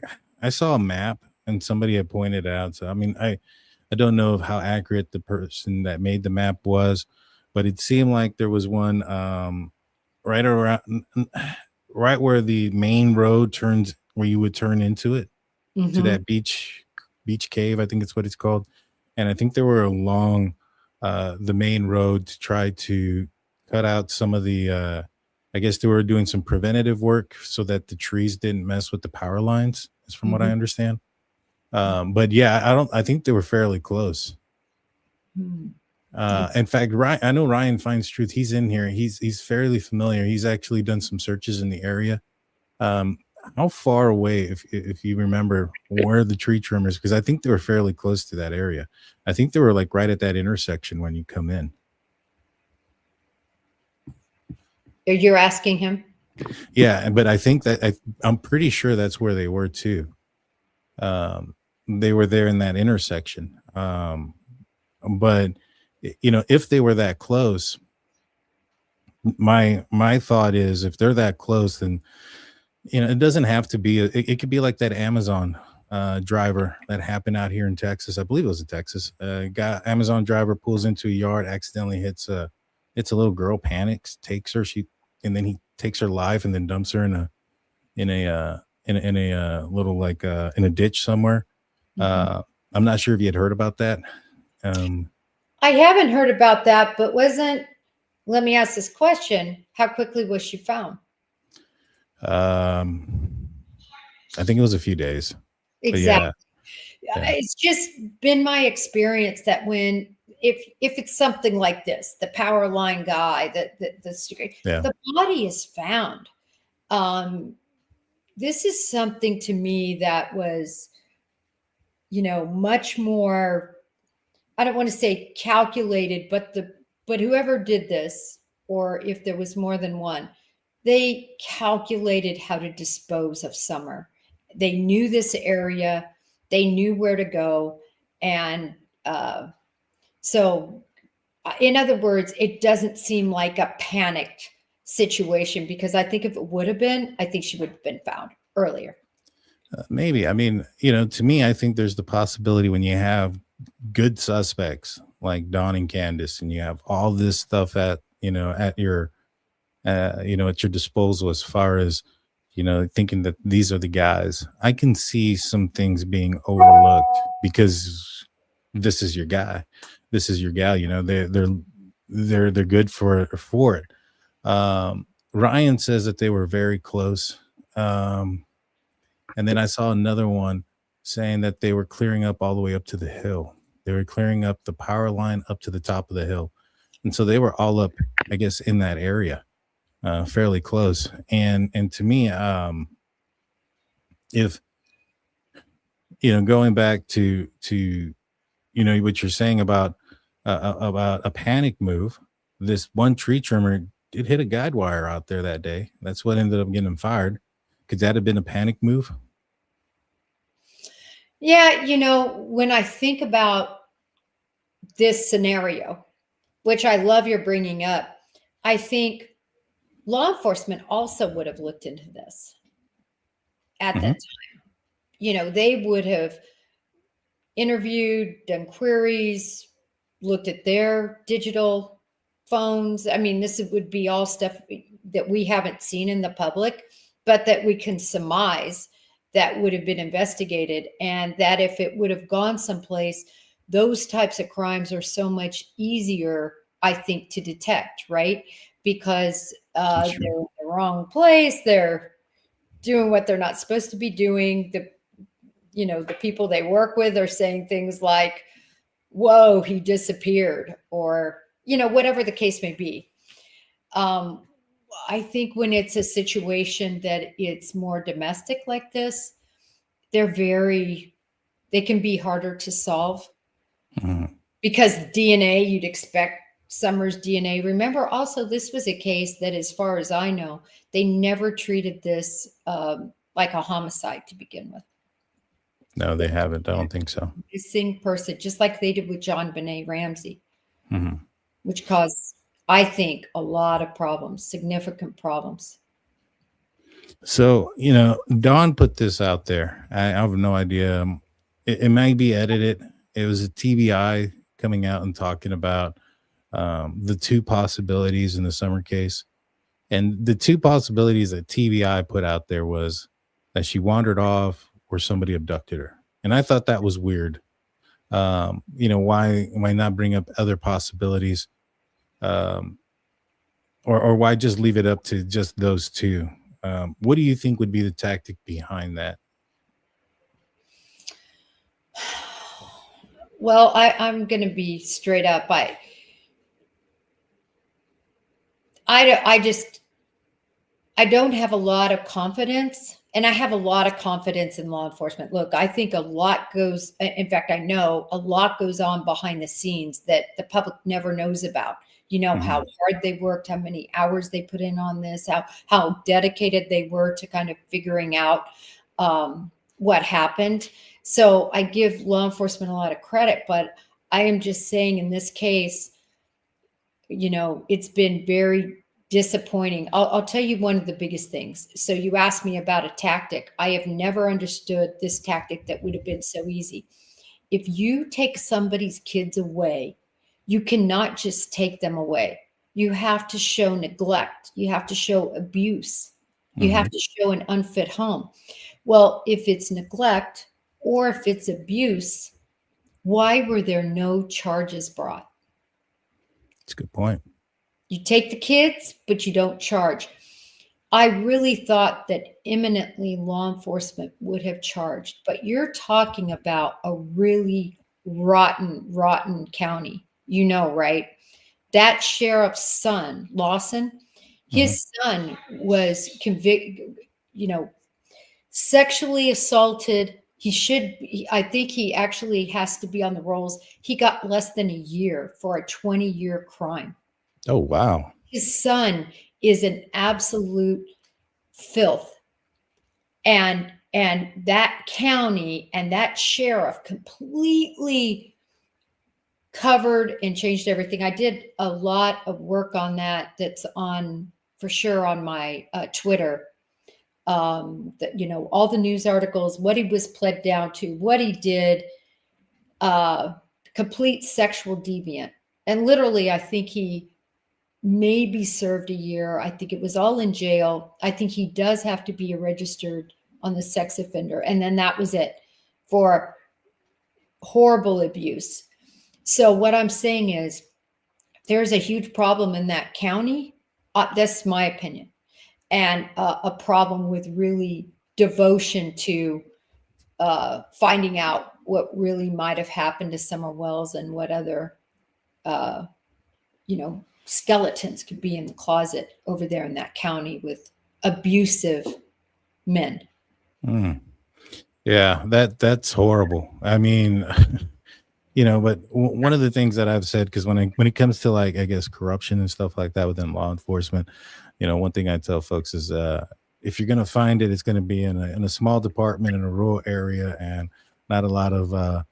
saw a map and somebody had pointed out. So, I mean, I don't know how accurate the person that made the map was, but it seemed like there was one, right where the main road turns, where you would turn into it, to that beach cave, I think it's what it's called. And I think they were along the main road to try to cut out some of the, I guess they were doing some preventative work so that the trees didn't mess with the power lines, is from what I understand. But yeah, I think they were fairly close. In fact, I know Ryan Finds Truth. He's in here. He's fairly familiar. He's actually done some searches in the area. How far away, if you remember, were the tree trimmers? Because I think they were fairly close to that area. I think they were like right at that intersection when you come in. You're asking him? Yeah, but I think that I'm pretty sure that's where they were too. They were there in that intersection. But if they were that close, my thought is, if they're that close, then it doesn't have to be. It could be like that Amazon driver that happened out here in Texas. I believe it was in Texas. Amazon driver pulls into a yard, accidentally hits a little girl, panics, takes her, and then he takes her live and then dumps her in a little like in a ditch somewhere. Mhm. I'm not sure if you had heard about that. I haven't heard about that, but let me ask this question. How quickly was she found? I think it was a few days. But Exactly. yeah. It's just been my experience that if it's something like this, the power line guy, Yeah. the body is found. This is something to me that was, much more, I don't want to say calculated, but whoever did this, or if there was more than one, they calculated how to dispose of Summer. They knew this area, they knew where to go. And so, in other words, it doesn't seem like a panicked situation, because I think if it would have been, I think she would have been found earlier. Maybe. I mean, to me, I think there's the possibility when you have good suspects like Don and Candace, and you have all this stuff at your disposal, as far as thinking that these are the guys. I can see some things being overlooked because this is your guy, this is your gal. They're good for it. Ryan says that they were very close. And then I saw another one saying that they were clearing up all the way up to the hill. They were clearing up the power line up to the top of the hill. And so they were all up, I guess, in that area, fairly close. And to me, if, going back to what you're saying about a panic move, this one tree trimmer did hit a guide wire out there that day. That's what ended up getting him fired. Could that have been a panic move? Yeah, when I think about this scenario, which I love you're bringing up, I think law enforcement also would have looked into this at that time. They would have interviewed, done queries, looked at their digital phones. I mean, this would be all stuff that we haven't seen in the public, but that we can surmise that would have been investigated. And that if it would have gone someplace, those types of crimes are so much easier, I think, to detect, right? Because they're in the wrong place. They're doing what they're not supposed to be doing. The people they work with are saying things like, whoa, he disappeared, or, whatever the case may be. I think when it's a situation that it's more domestic like this, they can be harder to solve. Because DNA, you'd expect Summer's DNA. Remember also, this was a case that, as far as I know, they never treated this like a homicide to begin with. No, they haven't. I don't think so. Missing person, just like they did with John Benet Ramsey, which caused, I think, a lot of problems, significant problems. So, Dawn put this out there. I have no idea. It might be edited. It was a TBI coming out and talking about the two possibilities in the Summer case. And the two possibilities that TBI put out there was that she wandered off or somebody abducted her. And I thought that was weird. Why not bring up other possibilities? Or why just leave it up to just those two? What do you think would be the tactic behind that? Well, I'm going to be straight up. I don't have a lot of confidence, and I have a lot of confidence in law enforcement. Look, I think I know a lot goes on behind the scenes that the public never knows about. How hard they worked, how many hours they put in on this, how dedicated they were to kind of figuring out what happened. So I give law enforcement a lot of credit, but I am just saying in this case, it's been very disappointing. I'll tell you one of the biggest things. So you asked me about a tactic. I have never understood this tactic that would have been so easy. If you take somebody's kids away, you cannot just take them away. You have to show neglect. You have to show abuse. You have to show an unfit home. Well, if it's neglect or if it's abuse, why were there no charges brought? That's a good point. You take the kids, but you don't charge. I really thought that imminently law enforcement would have charged, but you're talking about a really rotten county, right? That sheriff's son, Lawson, his son was convicted, sexually assaulted. I think he actually has to be on the rolls. He got less than a year for a 20-year crime. Oh, wow. His son is an absolute filth. And that county and that sheriff completely covered and changed everything. I did a lot of work on that. That's for sure on my Twitter. All the news articles, what he was pled down to, what he did, complete sexual deviant. And literally, I think he maybe served a year. I think it was all in jail. I think he does have to be registered on the sex offender. And then that was it for horrible abuse. So what I'm saying is there's a huge problem in that county. That's my opinion. And a problem with really devotion to finding out what really might have happened to Summer Wells and what other, skeletons could be in the closet over there in that county with abusive men. Yeah, that's horrible. I mean, but one of the things that I've said, because when it comes to I guess corruption and stuff like that within law enforcement, one thing I tell folks is if you're going to find it, it's going to be in a small department in a rural area and not a lot of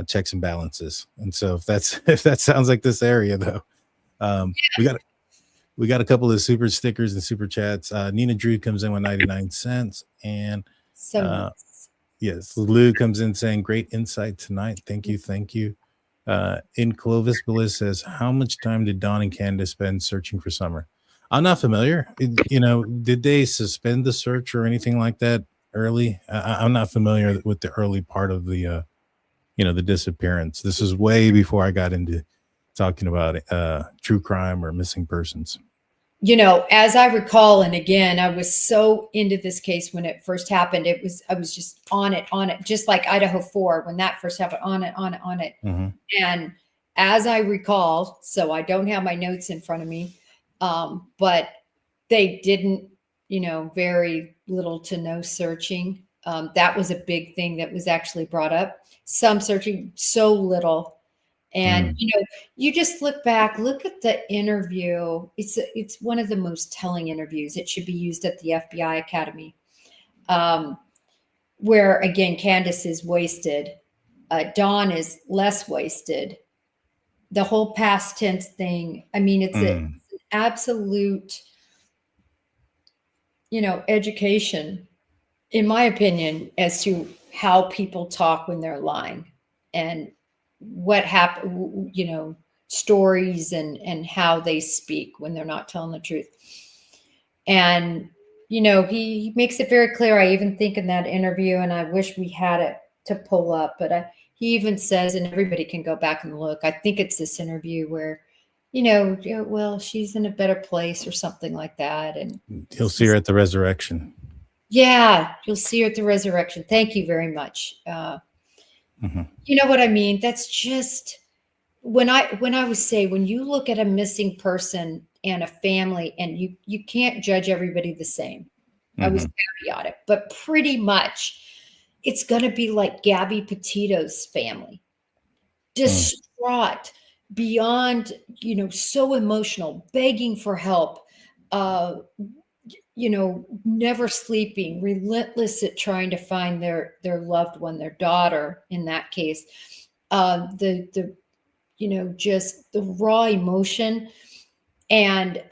checks and balances. And so if that sounds like this area, though, we got a couple of super stickers and super chats. Nina Drew comes in with 99 cents, and So nice. yes, Lou comes in saying great insight tonight. Thank you. In Clovis, Bliss says, how much time did Dawn and Candace spend searching for Summer? I'm not familiar. Did they suspend the search or anything like that early? I'm not familiar with the early part of the the disappearance. This is way before I got into talking about true crime or missing persons. As I recall, and again, I was so into this case when it first happened. I was just on it, just like Idaho 4 when that first happened, on it. And as I recall, so I don't have my notes in front of me, but they didn't, very little to no searching. That was a big thing that was actually brought up. Some searching, so little. And, you just look back, look at the interview. It's one of the most telling interviews. It should be used at the FBI Academy, where, again, Candace is wasted. Dawn is less wasted. The whole past tense thing. I mean, it's an absolute, education, in my opinion, as to how people talk when they're lying and what happened, stories and how they speak when they're not telling the truth. And, he makes it very clear. I even think in that interview, and I wish we had it to pull up, but he even says, and everybody can go back and look, I think it's this interview where, well, she's in a better place or something like that. And you'll see her at the resurrection. Yeah, you'll see her at the resurrection. Thank you very much. You know what I mean? That's just when I would say, when you look at a missing person and a family, and you can't judge everybody the same. I was caveated, but pretty much it's going to be like Gabby Petito's family, distraught beyond, so emotional, begging for help, never sleeping, relentless at trying to find their loved one, their daughter in that case. Just the raw emotion. And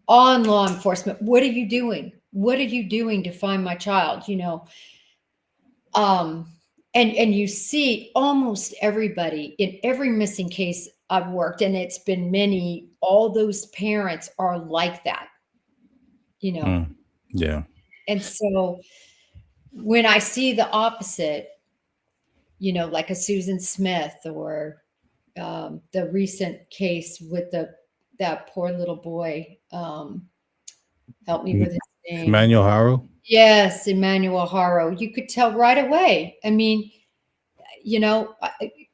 on law enforcement. What are you doing? What are you doing to find my child? And you see almost everybody in every missing case I've worked, and it's been many, all those parents are like that, Yeah. And so when I see the opposite, like a Susan Smith or the recent case with that poor little boy, help me with his name. Emmanuel Haro? Yes, Emmanuel Haro. You could tell right away. I mean,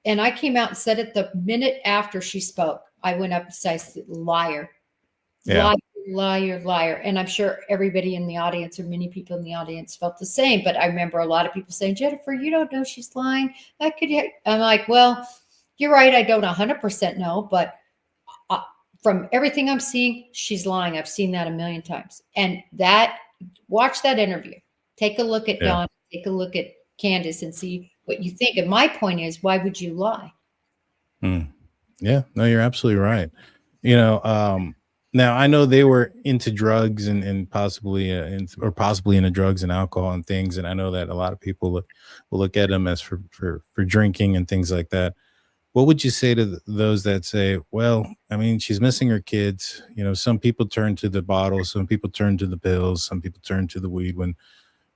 and I came out and said it the minute after she spoke. I went up and said, liar, Yeah. liar. And I'm sure everybody in the audience or many people in the audience felt the same. But I remember a lot of people saying, Jennifer, you don't know she's lying. I'm like, well, you're right. I don't 100% know, but from everything I'm seeing, she's lying. I've seen that a million times. And watch that interview. Take a look at Dawn. Take a look at Candace and see what you think. And my point is, why would you lie? Yeah, no, you're absolutely right. Now I know they were into drugs and possibly into drugs and alcohol and things. And I know that a lot of people will look at them as for drinking and things like that. What would you say to those that say, well, I mean, she's missing her kids. Some people turn to the bottle, some people turn to the pills, some people turn to the weed when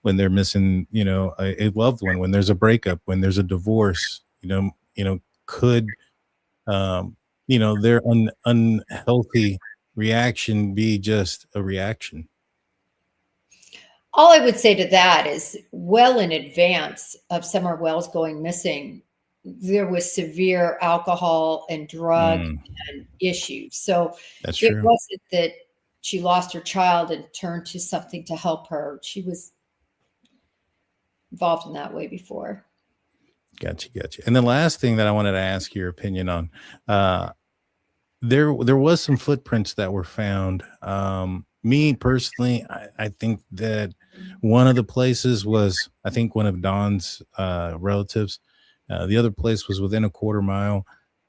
they're missing, a loved one, when there's a breakup, when there's a divorce, could, their unhealthy reaction be just a reaction? All I would say to that is, well in advance of Summer Wells going missing, there was severe alcohol and drug and issues. So That's it true. wasn't that she lost her child and turned to something to help her. She was involved in that way before. Gotcha. And the last thing that I wanted to ask your opinion on, there was some footprints that were found. Me personally, I think that one of the places was, I think, one of Dawn's relatives. The other place was within a quarter mile.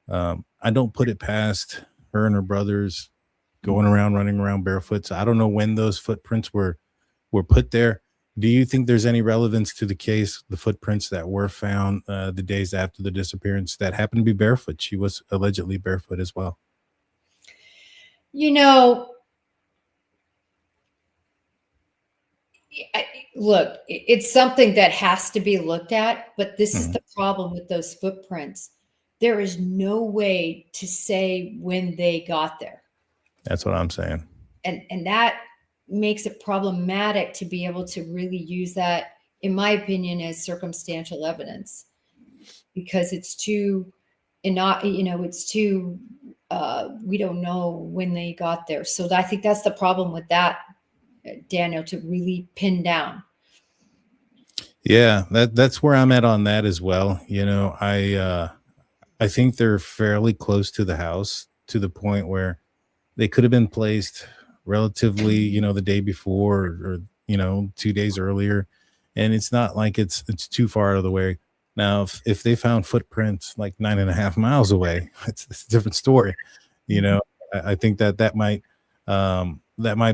I don't put it past her and her brothers running around barefoot. So I don't know when those footprints were put there. Do you think there's any relevance to the case, the footprints that were found the days after the disappearance that happened to be barefoot? She was allegedly barefoot as well. Look, it's something that has to be looked at, but this is the problem with those footprints. There is no way to say when they got there. That's what I'm saying. And that makes it problematic to be able to really use that, in my opinion, as circumstantial evidence, because it's too, we don't know when they got there. So I think that's the problem with that, Daniel, to really pin down. Yeah, that's where I'm at on that as well. I think they're fairly close to the house, to the point where they could have been placed relatively, the day before or 2 days earlier. And it's not like it's too far out of the way. Now, if they found footprints like 9.5 miles away, it's a different story. I think that might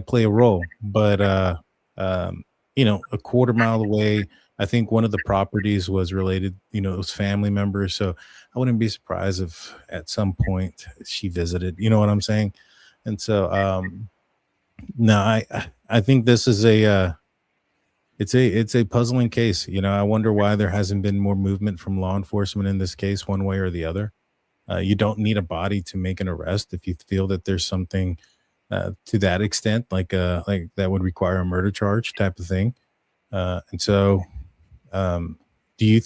play a role, but a quarter mile away, I think one of the properties was related, it was family members. So I wouldn't be surprised if at some point she visited, you know what I'm saying? And so, no, I think this is it's a puzzling case. I wonder why there hasn't been more movement from law enforcement in this case, one way or the other. You don't need a body to make an arrest if you feel that there's something to that extent, like that would require a murder charge type of thing. And so, do you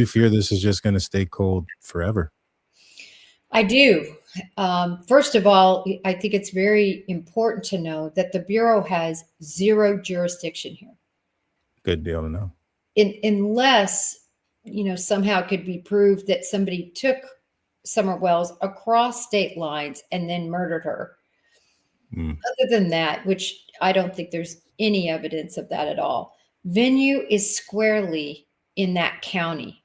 fear this is just going to stay cold forever? I do. First of all, I think it's very important to know that the Bureau has zero jurisdiction here. Good deal to know. Unless, somehow it could be proved that somebody took Summer Wells across state lines and then murdered her. Other than that, which I don't think there's any evidence of that at all. Venue is squarely in that county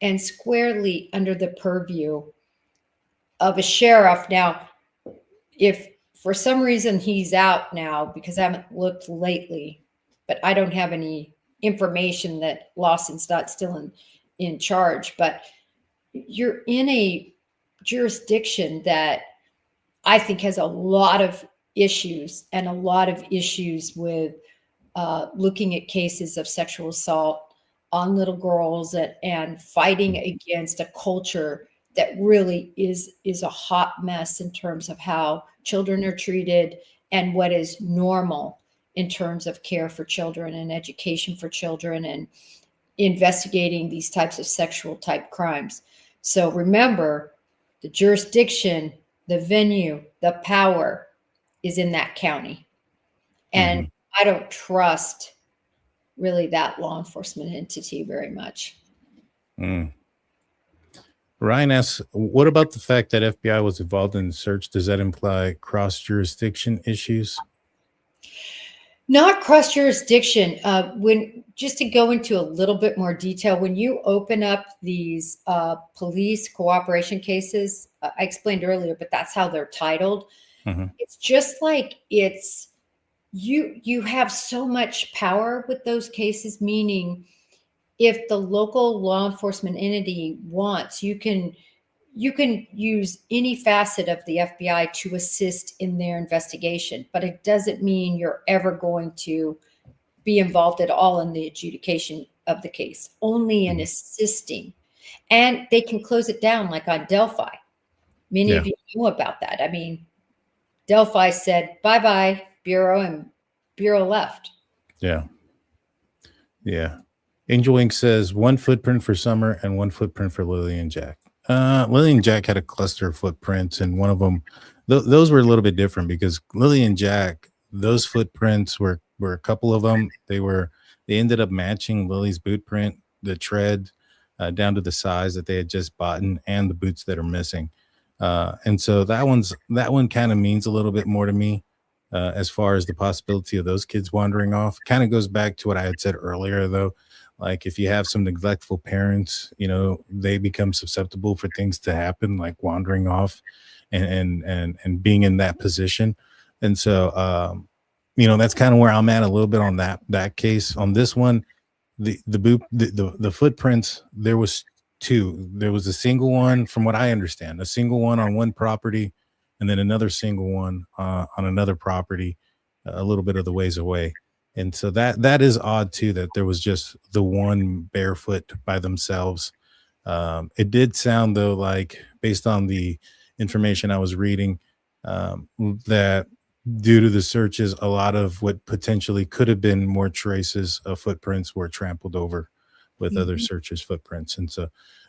and squarely under the purview of a sheriff. Now, if For some reason, he's out now because I haven't looked lately, but I don't have any information that Lawson's not still in charge. But you're in a jurisdiction that I think has a lot of issues and a lot of issues with looking at cases of sexual assault on little girls and fighting against a culture that really is a hot mess in terms of how children are treated and what is normal in terms of care for children and education for children and investigating these types of sexual type crimes. So remember, the jurisdiction, the venue, the power is in that county. And I don't trust really that law enforcement entity very much. Ryan asks, what about the fact that FBI was involved in the search? Does that imply cross-jurisdiction issues? Not cross jurisdiction. Just to go into a little bit more detail, when you open up these police cooperation cases, I explained earlier, but that's how they're titled. It's just like you have so much power with those cases, meaning if the local law enforcement entity wants, you can use any facet of the FBI to assist in their investigation, but it doesn't mean you're ever going to be involved at all in the adjudication of the case, only in assisting. And they can close it down like on Delphi. Many of you know about that. I mean, Delphi said, bye-bye, Bureau, and Bureau left. Yeah. Angel Wing says 1 footprint for Summer and 1 footprint for Lilly and Jack. Lilly and Jack had a cluster of footprints, and one of them, those were a little bit different because Lilly and Jack, those footprints were a couple of them. They ended up matching Lily's boot print, the tread, down to the size that they had just bought, and the boots that are missing. And so that one kind of means a little bit more to me as far as the possibility of those kids wandering off. Kind of goes back to what I had said earlier, though. Like if you have some neglectful parents, they become susceptible for things to happen, like wandering off and being in that position. And so, that's kind of where I'm at a little bit on that case. On this one, the footprints, there was 2. There was a single one, from what I understand, a single one on one property, and then another single one on another property, a little bit of the ways away. And so that is odd too, that there was just the one barefoot by themselves. It did sound though, like based on the information I was reading, that due to the searches, a lot of what potentially could have been more traces of footprints were trampled over with other searchers' footprints. And so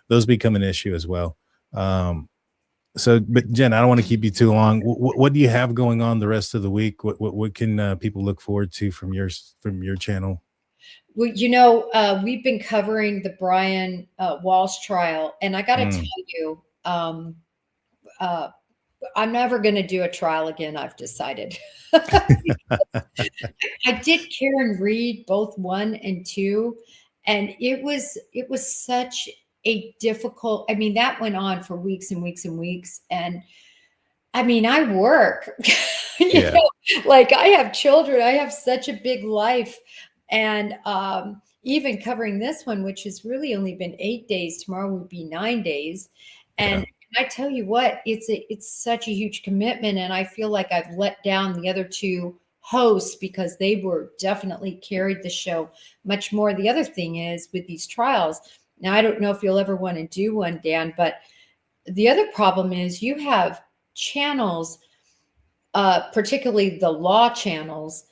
those become an issue as well. But Jen, I don't want to keep you too long. What do you have going on the rest of the week? What can people look forward to from your channel? Well, we've been covering the Brian Walsh trial, and I got to tell you, I'm never going to do a trial again. I've decided. I did Karen Reed, both 1 and 2, and it was such a difficult, that went on for weeks and weeks and weeks. And I work, like I have children, I have such a big life. And even covering this one, which has really only been 8 days, tomorrow would be 9 days. And I tell you what, it's such a huge commitment. And I feel like I've let down the other 2 hosts because they were definitely carried the show much more. The other thing is with these trials, now, I don't know if you'll ever want to do one, Dan, but the other problem is you have channels, particularly the law channels,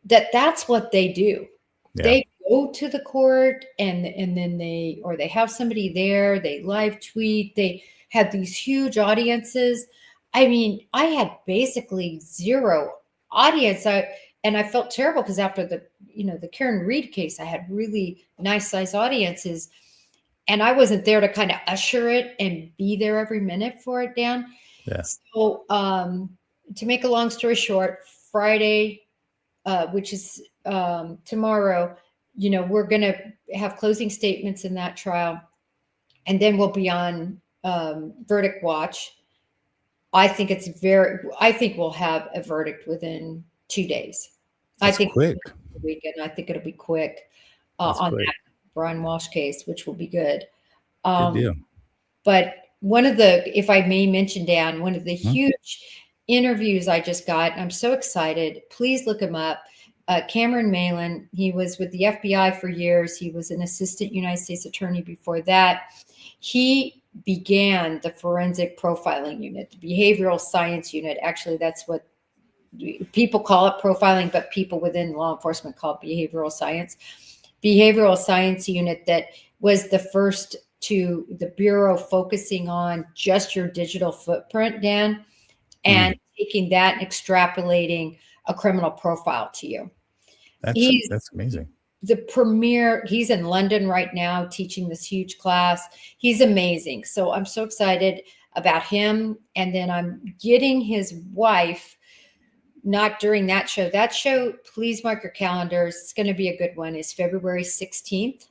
that's what they do. Yeah. They go to the court and then they have somebody there, they live tweet, they have these huge audiences. I had basically 0 audience. And I felt terrible because after the Karen Reed case, I had really nice size audiences. And I wasn't there to kind of usher it and be there every minute for it, Dan. Yeah. So to make a long story short, Friday, which is tomorrow, we're going to have closing statements in that trial. And then we'll be on verdict watch. I think we'll have a verdict within 2 days. I That's think quick. the weekend. I think it'll be quick That's on quick. that Brian Walsh case, which will be good. Good deal. But if I may mention, Dan, one of the huge interviews I just got, I'm so excited. Please look him up. Cameron Malin, he was with the FBI for years. He was an assistant United States attorney before that. He began the forensic profiling unit, the behavioral science unit. Actually, that's what people call it, profiling, but people within law enforcement call it behavioral science. Behavioral science unit that was the first to the Bureau focusing on just your digital footprint, Dan, and taking that and extrapolating a criminal profile to you. That's amazing. The premier, he's in London right now teaching this huge class. He's amazing. So I'm so excited about him. And then I'm getting his wife, not during that show. That show, please mark your calendars. It's going to be a good one. It's February 16th.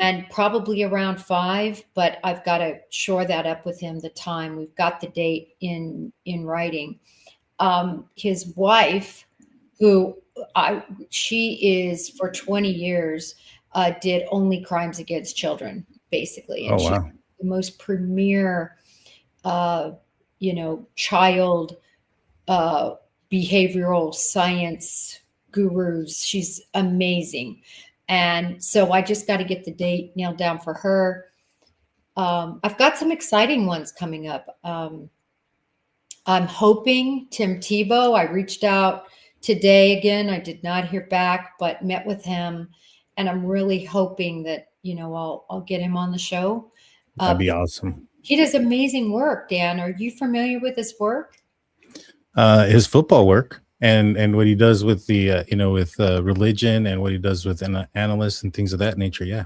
And probably around 5, but I've got to shore that up with him, the time. We've got the date in writing. His wife, she is for 20 years, did only crimes against children, basically. And she's the most premier, child behavioral science gurus. She's amazing. And so I just got to get the date nailed down for her. I've got some exciting ones coming up. I'm hoping Tim Tebow. I reached out today again. I did not hear back, but met with him. And I'm really hoping that, I'll get him on the show. That'd be awesome. He does amazing work, Dan. Are you familiar with his work? His football work. And what he does with the, with religion and what he does with analysts and things of that nature. Yeah.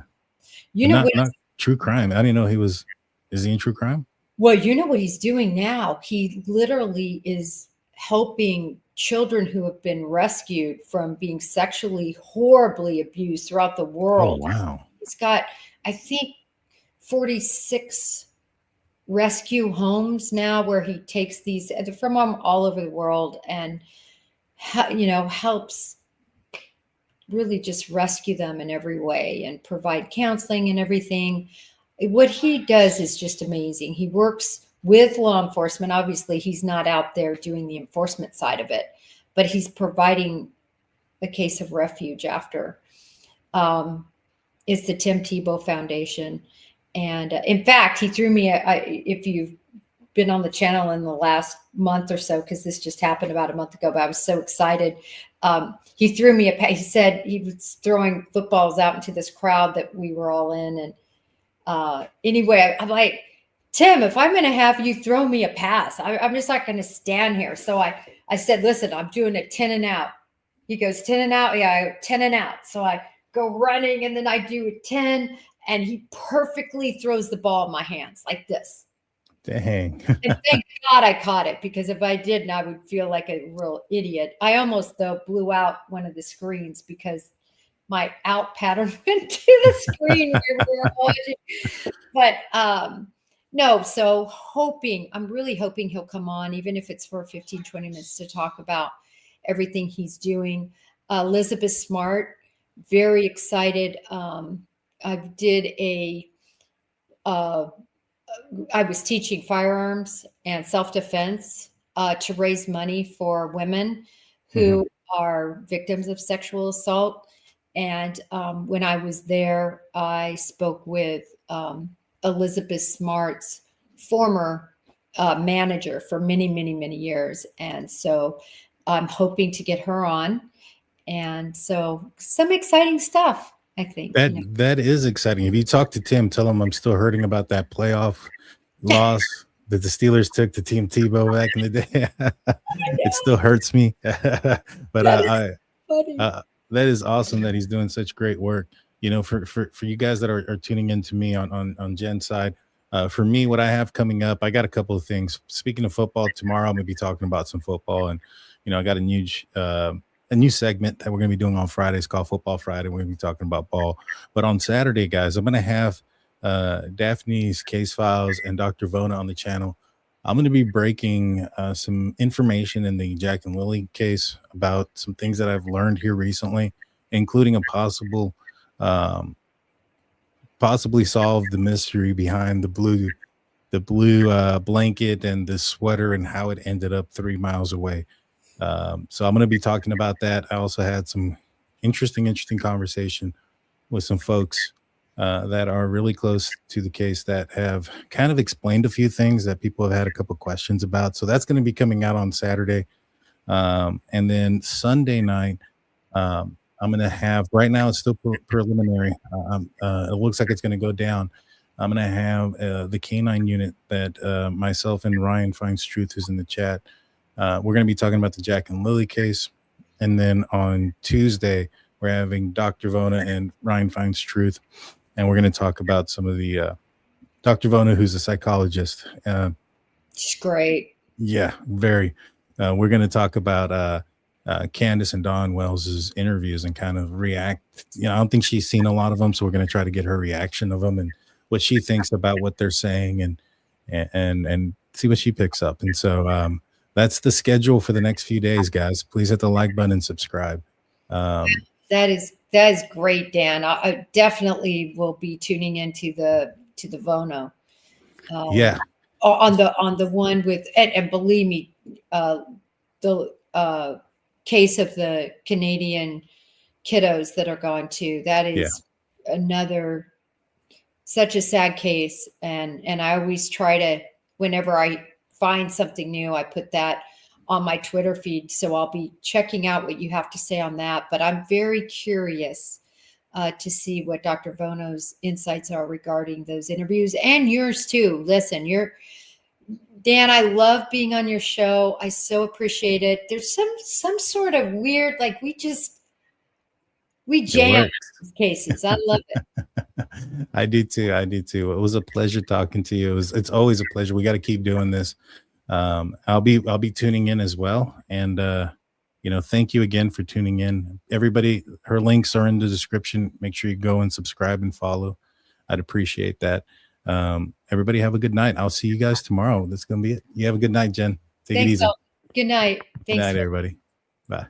Not true crime. I didn't know is he in true crime? Well, you know what he's doing now? He literally is helping children who have been rescued from being sexually horribly abused throughout the world. Oh, wow. He's got, I think, 46 rescue homes now where he takes these from all over the world and helps really just rescue them in every way and provide counseling and everything. What he does is just amazing. He works with law enforcement. Obviously, he's not out there doing the enforcement side of it, but he's providing a case of refuge after. It's the Tim Tebow Foundation. And in fact, he threw me, if you've been on the channel in the last month or so, because this just happened about a month ago, but I was so excited. He threw me he said he was throwing footballs out into this crowd that we were all in. And anyway, I'm like, Tim, if I'm going to have you throw me a pass, I'm just not going to stand here. So I said, listen, I'm doing a 10 and out. He goes, 10 and out? Yeah, 10 and out. So I go running and then I do a 10 and he perfectly throws the ball in my hands like this. Dang. And thank God I caught it, because if I didn't, I would feel like a real idiot. I almost, though, blew out one of the screens because my out pattern went to the screen where we were watching. But no, so I'm really hoping he'll come on, even if it's for 15, 20 minutes to talk about everything he's doing. Elizabeth Smart, very excited. I was teaching firearms and self-defense to raise money for women who are victims of sexual assault. And when I was there, I spoke with Elizabeth Smart's former manager for many, many, many years. And so I'm hoping to get her on. And so some exciting stuff, I think. That is exciting. If you talk to Tim, tell him I'm still hurting about that playoff loss that the Steelers took to Team Tebow back in the day. It still hurts me. But that is awesome that he's doing such great work. For you guys that are tuning in to me on Jen's side, for me, what I have coming up, I got a couple of things. Speaking of football, tomorrow I'm going to be talking about some football, and I got a new segment that we're going to be doing on Fridays called Football Friday. We're going to be talking about ball. But on Saturday, guys, I'm going to have Daphne's Case Files and Dr. Vona on the channel. I'm going to be breaking some information in the Jack and Lilly case about some things that I've learned here recently, including a possibly solve the mystery behind the blue blanket and the sweater and how it ended up 3 miles away. So I'm going to be talking about that. I also had some interesting conversation with some folks that are really close to the case that have kind of explained a few things that people have had a couple questions about. So that's going to be coming out on Saturday. And then Sunday night, I'm going to have, right now it's still preliminary. It looks like it's going to go down. I'm going to have the canine unit that myself and Ryan Finds Truth, who's in the chat. We're going to be talking about the Jack and Lilly case. And then on Tuesday, we're having Dr. Vona and Ryan Finds Truth. And we're going to talk about some of the Dr. Vona, who's a psychologist. It's great. Yeah, very. We're going to talk about Candace and Dawn Wells's interviews and kind of react. I don't think she's seen a lot of them, so we're going to try to get her reaction of them and what she thinks about what they're saying and see what she picks up. And so that's the schedule for the next few days, guys. Please hit the like button and subscribe. That is great, Dan. I definitely will be tuning into the Vono. Yeah. On the one with, and believe me, the case of the Canadian kiddos that are gone too. That is another such a sad case. And I always try to, whenever I find something new, I put that on my Twitter feed. So I'll be checking out what you have to say on that. But I'm very curious to see what Dr. Vono's insights are regarding those interviews, and yours too. Listen, Dan, I love being on your show. I so appreciate it. There's some sort of weird, like we jam these cases. I love it. I do too. It was a pleasure talking to you. It's always a pleasure. We got to keep doing this. I'll be tuning in as well. And, thank you again for tuning in. Everybody, her links are in the description. Make sure you go and subscribe and follow. I'd appreciate that. Everybody have a good night. I'll see you guys tomorrow. That's going to be it. You have a good night, Jen. Take it easy. Good night. Thanks. Good night, everybody. Bye.